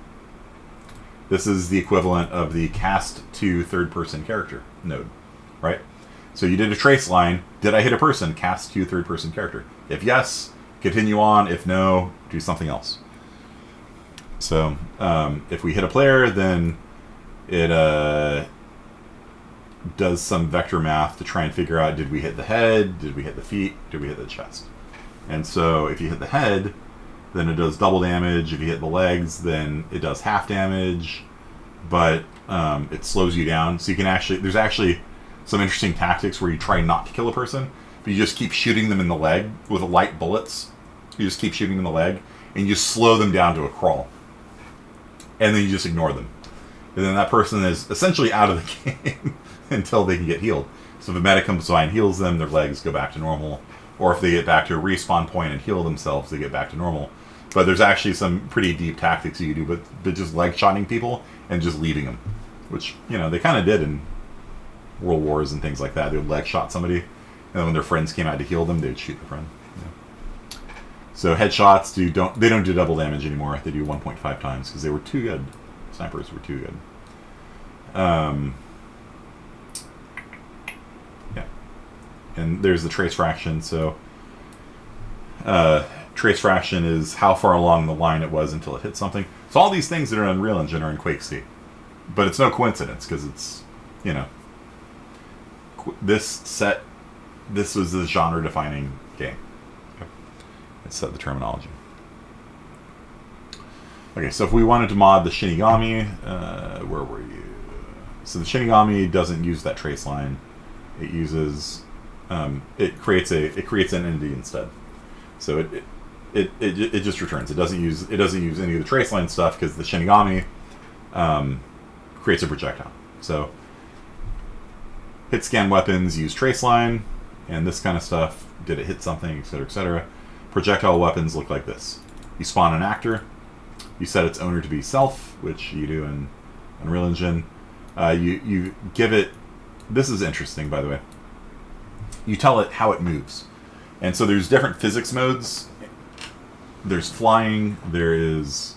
This is the equivalent of the cast to third-person character node, right? So you did a trace line. Did I hit a person? Cast to third-person character. If yes, continue on. If no, do something else. So if we hit a player, then it does some vector math to try and figure out, did we hit the head? Did we hit the feet? Did we hit the chest? And so if you hit the head, then it does double damage. If you hit the legs, then it does half damage, but it slows you down. So you can there's actually some interesting tactics where you try not to kill a person, but you just keep shooting them in the leg with light bullets. You just keep shooting them in the leg, and you slow them down to a crawl. And then you just ignore them. And then that person is essentially out of the game until they can get healed. So if a medic comes by and heals them, their legs go back to normal. Or if they get back to a respawn point and heal themselves, they get back to normal. But there's actually some pretty deep tactics you can do, but just leg shotting people and just leaving them. Which, they kind of did in World Wars and things like that. They would leg shot somebody, and then when their friends came out to heal them, they would shoot the friend. Yeah. So headshots they don't do double damage anymore. They do 1.5 times because they were too good. Snipers were too good. Yeah. And there's the trace fraction. So trace fraction is how far along the line it was until it hit something. So all these things that are in Unreal Engine are in QuakeC. But it's no coincidence because it's, this was the genre-defining game. Let's set the terminology. Okay, so if we wanted to mod the Shinigami, where were you? So the Shinigami doesn't use that trace line. It uses, it creates an entity instead. So it just returns. It doesn't use any of the trace line stuff because the Shinigami creates a projectile. So hit scan weapons use trace line and this kind of stuff. Did it hit something, etc., etc. Projectile weapons look like this. You spawn an actor. You set its owner to be self, which you do in Unreal Engine. You give it. This is interesting, by the way. You tell it how it moves, and so there's different physics modes. There's flying. There is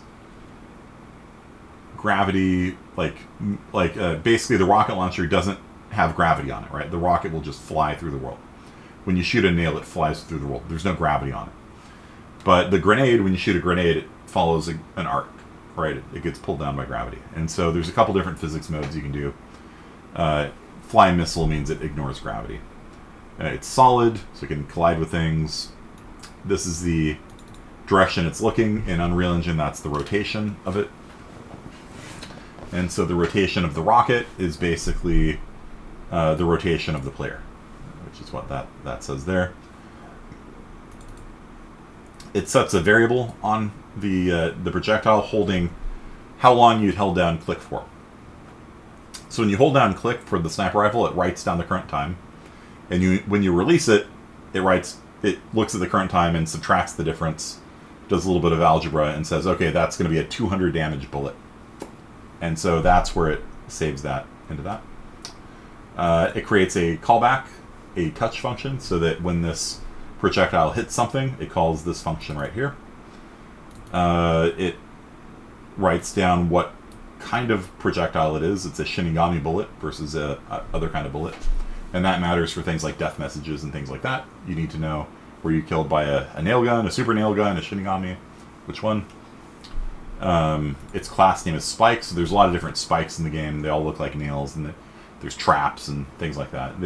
gravity. Basically, the rocket launcher doesn't have gravity on it, right? The rocket will just fly through the world. When you shoot a nail, it flies through the world. There's no gravity on it. But the grenade, when you shoot a grenade, it follows an arc, right? It gets pulled down by gravity. And so there's a couple different physics modes you can do. Flying missile means it ignores gravity. It's solid, so it can collide with things. This is the direction it's looking. In Unreal Engine, that's the rotation of it. And so the rotation of the rocket is basically the rotation of the player, which is what that says there. It sets a variable on the projectile holding how long you'd held down click for. So when you hold down click for the sniper rifle, it writes down the current time. And when you release it, it looks at the current time and subtracts the difference, does a little bit of algebra, and says, okay, that's going to be a 200 damage bullet. And so that's where it saves that into that. It creates a callback, a touch function, so that when this projectile hits something, it calls this function right here. It writes down what kind of projectile it is. It's a Shinigami bullet versus a other kind of bullet. And that matters for things like death messages and things like that. You need to know, were you killed by a nail gun, a super nail gun, a Shinigami? Which one? Its class name is Spike, so there's a lot of different spikes in the game. They all look like nails, and there's traps and things like that.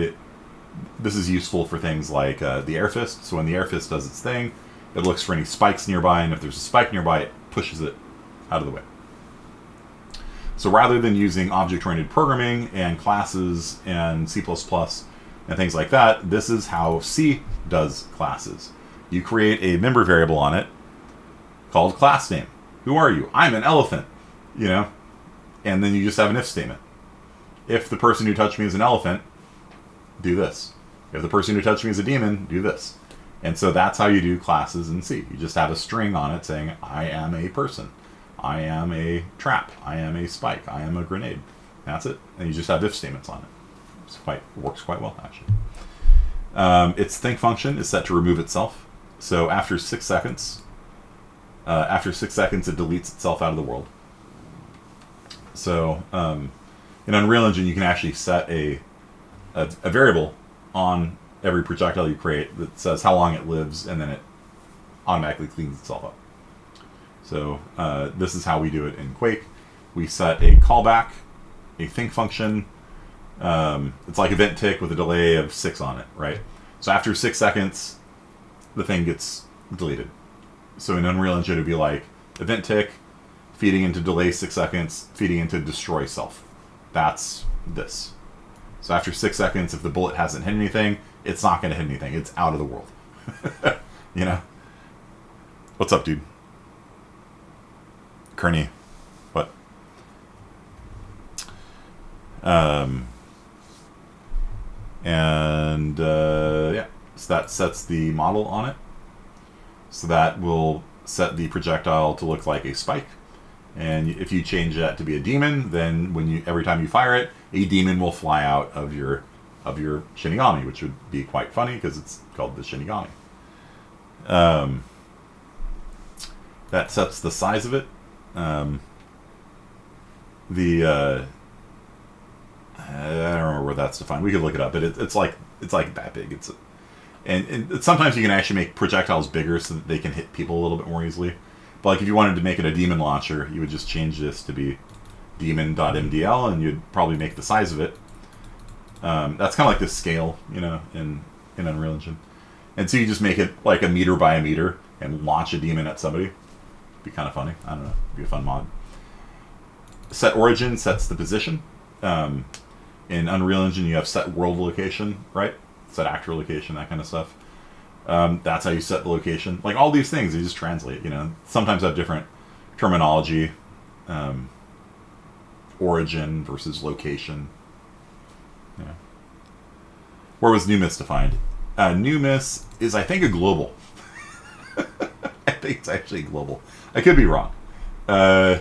This is useful for things like the air fist. So when the air fist does its thing, it looks for any spikes nearby, and if there's a spike nearby, it pushes it out of the way. So rather than using object-oriented programming and classes and C++ and things like that, this is how C does classes. You create a member variable on it called class name. Who are you? I'm an elephant, and then you just have an if statement. If the person who touched me is an elephant, do this. If the person who touched me is a demon, do this. And so that's how you do classes in C. You just have a string on it saying, I am a person. I am a trap. I am a spike. I am a grenade. That's it. And you just have if statements on it. It works quite well, actually. Its think function is set to remove itself. So after 6 seconds, it deletes itself out of the world. So in Unreal Engine, you can actually set a variable on every projectile you create that says how long it lives, and then it automatically cleans itself up. So this is how we do it in Quake. We set a callback, a think function. It's like event tick with a delay of 6 on it, right? So after 6 seconds, the thing gets deleted. So in Unreal Engine, it would be like event tick, feeding into delay 6 seconds, feeding into destroy self. That's this. So after 6 seconds, if the bullet hasn't hit anything, it's not going to hit anything. It's out of the world. What's up, dude? Kearney. What? So that sets the model on it. So that will set the projectile to look like a spike. And if you change that to be a demon, then every time you fire it, a demon will fly out of your Shinigami, which would be quite funny because it's called the Shinigami. That sets the size of it. I don't remember where that's defined. We could look it up, but it's like that big. And sometimes you can actually make projectiles bigger so that they can hit people a little bit more easily. But like if you wanted to make it a demon launcher, you would just change this to be demon.mdl, and you'd probably make the size of it. That's kind of like the scale, in Unreal Engine. And so you just make it like a meter by a meter and launch a demon at somebody. Be kind of funny. I don't know. Be a fun mod. Set origin sets the position. In Unreal Engine, you have set world location, right? Set actor location, that kind of stuff. That's how you set the location. Like all these things, they just translate. Sometimes have different terminology. Origin versus location. Yeah. Where was new miss defined? New miss is, I think, a global. I think it's actually global. I could be wrong. I'm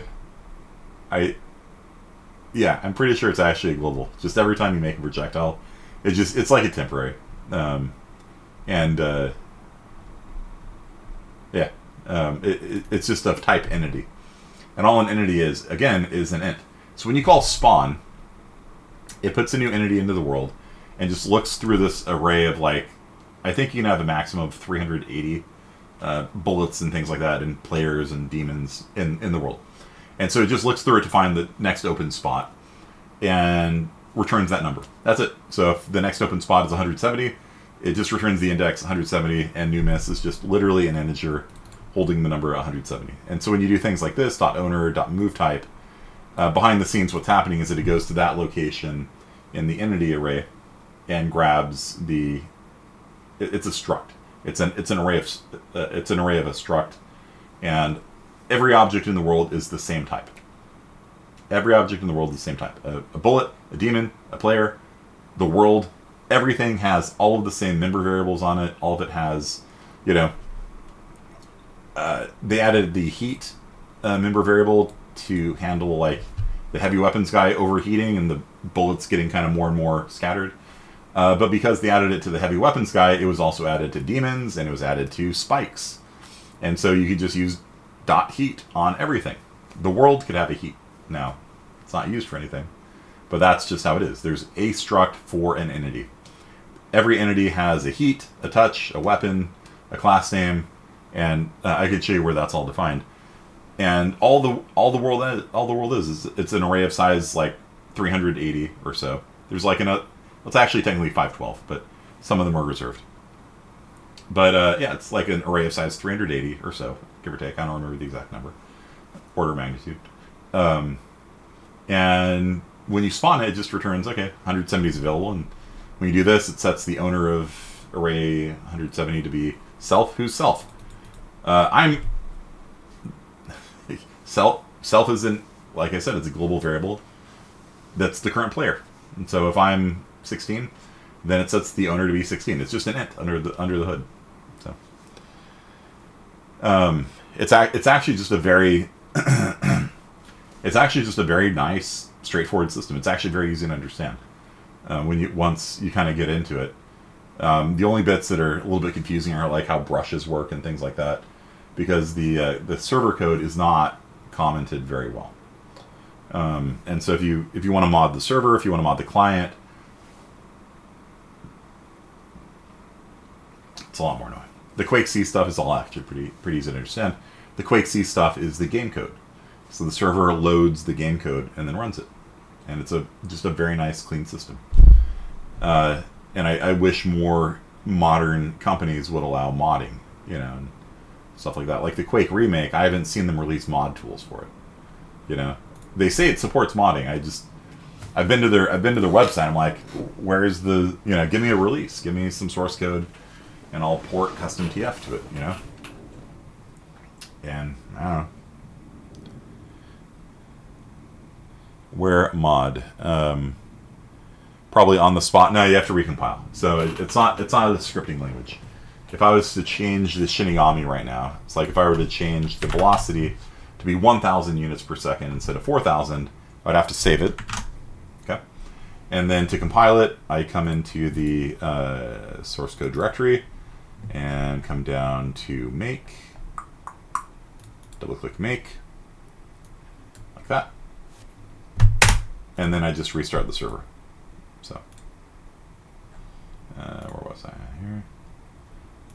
pretty sure it's actually a global. Just every time you make a projectile, it's like a temporary. It's just of type entity. And all an entity is, again, is an int. So when you call spawn, it puts a new entity into the world and just looks through this array of I think you can have a maximum of 380 bullets and things like that, and players and demons in the world. And so it just looks through it to find the next open spot and returns that number. That's it. So if the next open spot is 170, it just returns the index 170, and new miss is just literally an integer holding the number 170. And so when you do things like this, .owner, .move type, behind the scenes what's happening is that it goes to that location in the entity array and grabs the... It's a struct. It's an array of a struct, and every object in the world is the same type. Every object in the world is the same type. A bullet, a demon, a player, the world, everything has all of the same member variables on it. All of it has, you know, they added the heat member variable to handle like the heavy weapons guy overheating and the bullets getting kind of more and more scattered. But because they added it to the heavy weapons guy, it was also added to demons, and it was added to spikes. And so you could just use .heat on everything. The world could have a heat. Now, it's not used for anything, but that's just how it is. There's a struct for an entity. Every entity has a heat, a touch, a weapon, a class name, and I could show you where that's all defined. And all the world is it's an array of size like 380 or so. There's like it's actually technically 512, but some of them are reserved. But yeah, it's like an array of size 380 or so, give or take. I don't remember the exact number, order of magnitude. And when you spawn it, it just returns, okay, 170 is available. And when you do this, it sets the owner of array 170 to be self. Who's self? Self isn't, like I said, it's a global variable that's the current player. And so if I'm 16, then it sets the owner to be 16. It's just an int under the hood. So it's actually just a very it's actually just a very nice, straightforward system. It's actually very easy to understand once you kind of get into it. The only bits that are a little bit confusing are like how brushes work and things like that, because the server code is not commented very well. And so if you want to mod the server, if you want to mod the client, it's a lot more annoying. The QuakeC stuff is all actually pretty easy to understand. The QuakeC stuff is the game code. So the server loads the game code and then runs it. And it's just a very nice, clean system. And I wish more modern companies would allow modding, you know, and stuff like that. Like the Quake remake, I haven't seen them release mod tools for it. You know, they say it supports modding. I've been to their website. I'm like, where's the, you know, give me a release, give me some source code, and I'll port CustomTF to it, you know. And I don't know. Where mod? Probably on the spot. No, you have to recompile. So it's not a scripting language. If I was to change the Shinigami right now, it's like if I were to change the velocity to be 1,000 units per second instead of 4,000, I'd have to save it. Okay. And then to compile it, I come into the source code directory and come down to make. Double click make. Like that. And then I just restart the server. So, where was I? Here.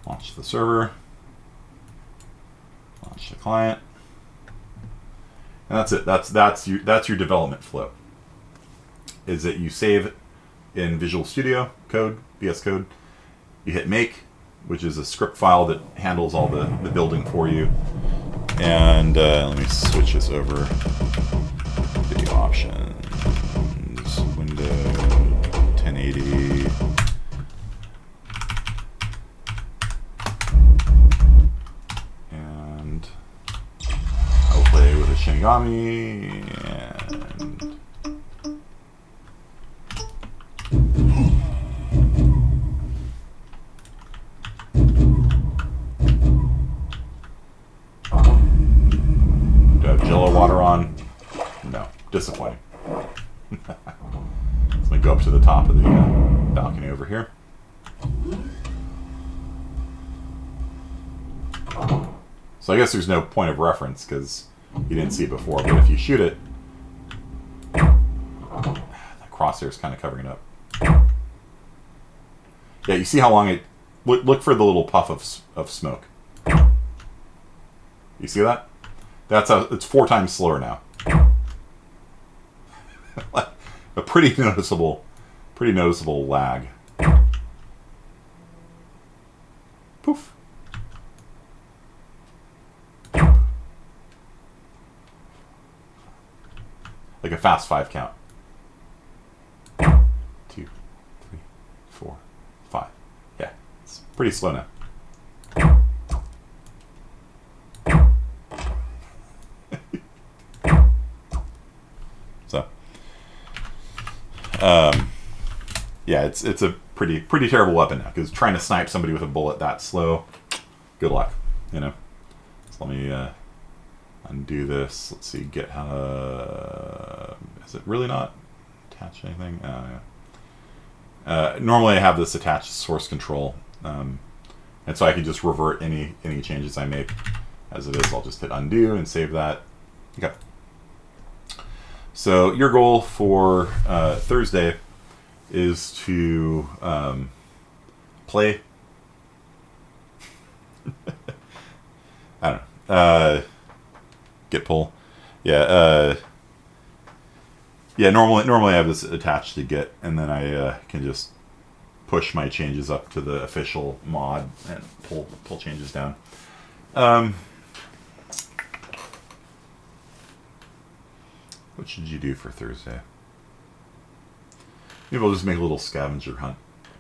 Launch the server. Launch the client. And that's it. That's your development flow. Is that you save in Visual Studio Code, VS Code. You hit make, which is a script file that handles all the building for you. And let me switch this over. Video options. Window 1080. And I'll play with a Shinigami and do I have Jello water on? No. Disappointing. Let me go up to the top of the balcony over here. So I guess there's no point of reference because you didn't see it before, but if you shoot it, the crosshair's kind of covering it up. Yeah, you see how long it... Look for the little puff of smoke. You see that? That's it's 4 times slower now. A pretty noticeable lag. Poof. Like a fast 5 count. 2, 3, 4, 5. Yeah, it's pretty slow now. So, yeah, it's a pretty terrible weapon now, because trying to snipe somebody with a bullet that slow, good luck, you know. So let me undo this. Let's see, is it really not attached to anything? Oh, yeah. Normally I have this attached to source control, and so I can just revert any changes I make. As it is, I'll just hit undo and save that. Okay. So your goal for Thursday is to play. I don't know. Get pull. Yeah. Yeah. Normally I have this attached to Git, and then I can just push my changes up to the official mod and pull changes down. What should you do for Thursday? Maybe we'll just make a little scavenger hunt.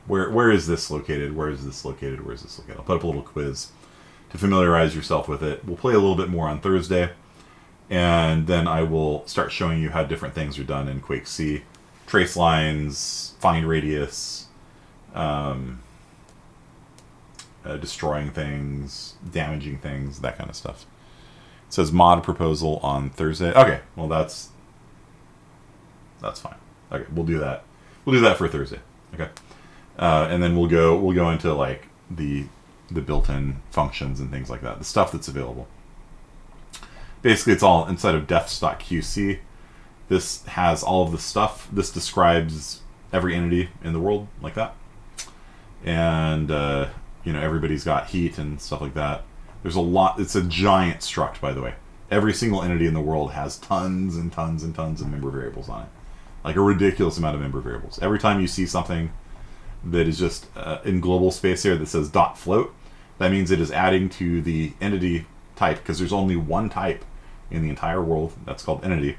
Where is this located? Where is this located? Where is this located? I'll put up a little quiz to familiarize yourself with it. We'll play a little bit more on Thursday, and then I will start showing you how different things are done in QuakeC. Trace lines, find radius, destroying things, damaging things, that kind of stuff. It says mod proposal on Thursday. Okay, well that's fine. Okay, we'll do that. We'll do that for Thursday. Okay, and then we'll go into like the built-in functions and things like that, the stuff that's available. Basically, it's all inside of defs.qc. This has all of the stuff. This describes every entity in the world like that, and you know, everybody's got heat and stuff like that. There's a lot. It's a giant struct, by the way. Every single entity in the world has tons and tons and tons of member variables on it. Like a ridiculous amount of member variables. Every time you see something that is just in global space here that says .float, that means it is adding to the entity type, because there's only one type in the entire world. That's called entity.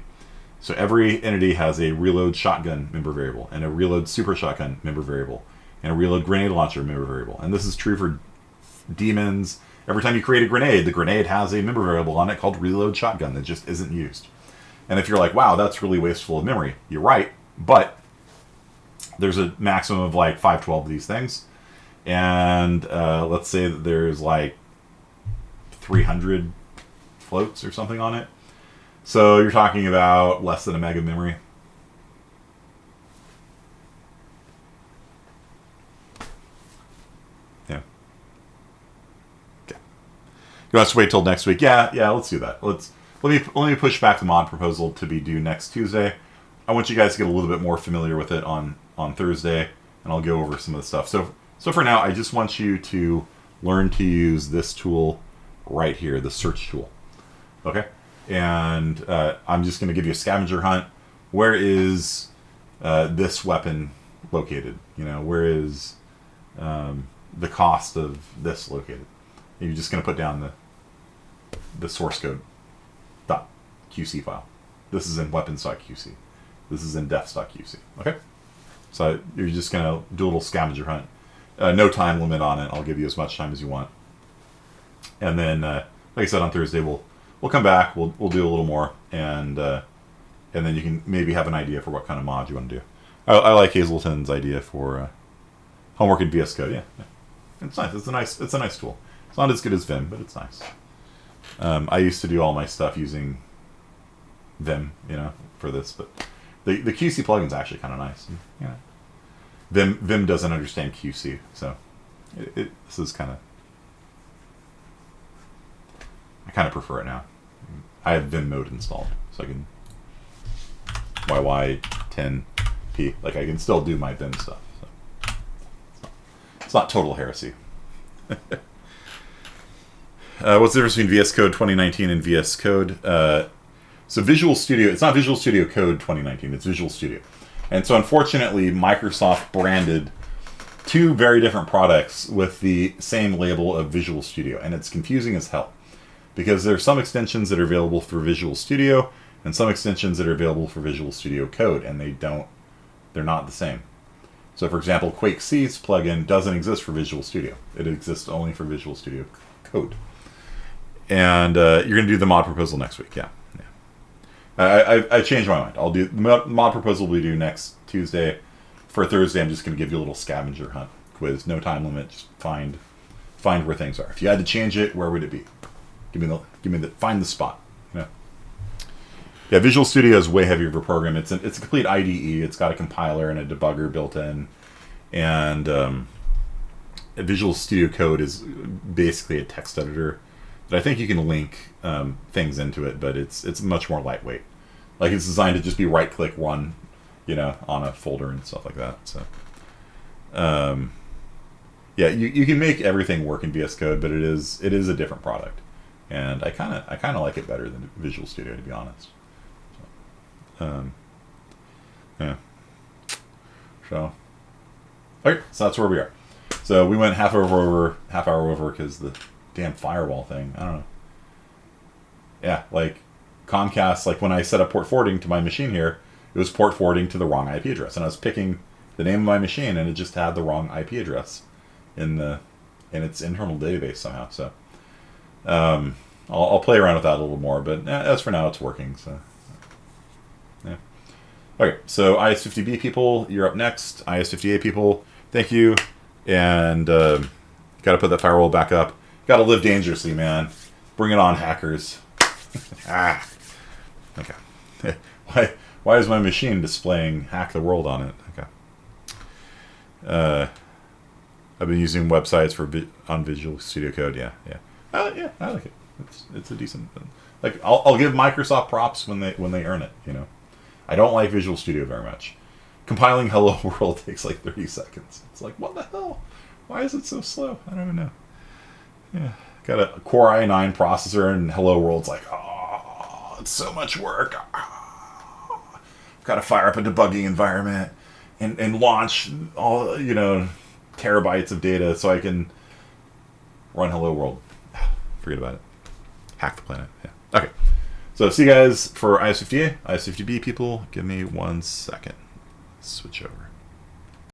So every entity has a reload shotgun member variable, and a reload super shotgun member variable, and a reload grenade launcher member variable. And this is true for demons. Every time you create a grenade, the grenade has a member variable on it called reload shotgun that just isn't used. And if you're like, wow, that's really wasteful of memory, you're right, but there's a maximum of like 512 of these things. And let's say that there's like 300 floats or something on it. So you're talking about less than a meg of memory. Yeah. Okay. You want us to wait till next week? Yeah, let's do that. Let me push back the mod proposal to be due next Tuesday. I want you guys to get a little bit more familiar with it on Thursday, and I'll go over some of the stuff. So for now, I just want you to learn to use this tool right here, the search tool. Okay? And I'm just going to give you a scavenger hunt. Where is this weapon located? You know, where is the cost of this located? And you're just going to put down the source code .qc file. This is in weapons.qc. This is in defs.qc. Okay? So you're just going to do a little scavenger hunt. No time limit on it. I'll give you as much time as you want. And then, like I said, on Thursday we'll come back. We'll do a little more, and then you can maybe have an idea for what kind of mod you want to do. I like Hazelton's idea for homework in VS Code. Yeah, it's nice. It's a nice tool. It's not as good as Vim, but it's nice. I used to do all my stuff using Vim, you know, for this, but the QC plugin's actually kind of nice. And, you know, Vim doesn't understand QC, so this is kind of, I kind of prefer it now. I have Vim mode installed, so I can YY10P. Like, I can still do my Vim stuff. So it's not total heresy. What's the difference between VS Code 2019 and VS Code? So Visual Studio, it's not Visual Studio Code 2019, it's Visual Studio. And so unfortunately, Microsoft branded two very different products with the same label of Visual Studio, and it's confusing as hell. Because there are some extensions that are available for Visual Studio, and some extensions that are available for Visual Studio Code, and they're not the same. So for example, QuakeC's plugin doesn't exist for Visual Studio. It exists only for Visual Studio Code. And you're going to do the mod proposal next week, yeah. I changed my mind. I'll do the mod proposal we do next Tuesday. For Thursday, I'm just going to give you a little scavenger hunt quiz. No time limit. Just find where things are. If you had to change it, where would it be? Find the spot. Yeah, Visual Studio is way heavier of a program. It's a complete IDE. It's got a compiler and a debugger built in, and Visual Studio Code is basically a text editor. But I think you can link things into it, but it's much more lightweight. Like it's designed to just be right-click run, on a folder and stuff like that. So, yeah, you can make everything work in VS Code, but it is a different product, and I kind of like it better than Visual Studio, to be honest. So, yeah. So, okay, so that's where we are. So we went half hour over because the damn firewall thing. I don't know. Yeah, like Comcast, like when I set up port forwarding to my machine here, it was port forwarding to the wrong IP address, and I was picking the name of my machine, and it just had the wrong IP address in its internal database somehow. So I'll play around with that a little more, but as for now, it's working. So yeah. Okay, so IS50B people, you're up next. IS50A people, thank you, and got to put that firewall back up. Got to live dangerously, man. Bring it on, hackers. Okay. Why is my machine displaying Hack the World on it? Okay. I've been using websites on Visual Studio Code. Yeah. Yeah, I like it. It's a decent. Like I'll give Microsoft props when they earn it. I don't like Visual Studio very much. Compiling Hello World takes like 30 seconds. It's like, what the hell? Why is it so slow? I don't even know. Yeah, got a Core i9 processor, and Hello World's like, oh, it's so much work. Got to fire up a debugging environment and launch all terabytes of data so I can run Hello World. Forget about it. Hack the planet. Yeah. Okay. So see you guys for IS50A, IS50B people. Give me 1 second. Switch over.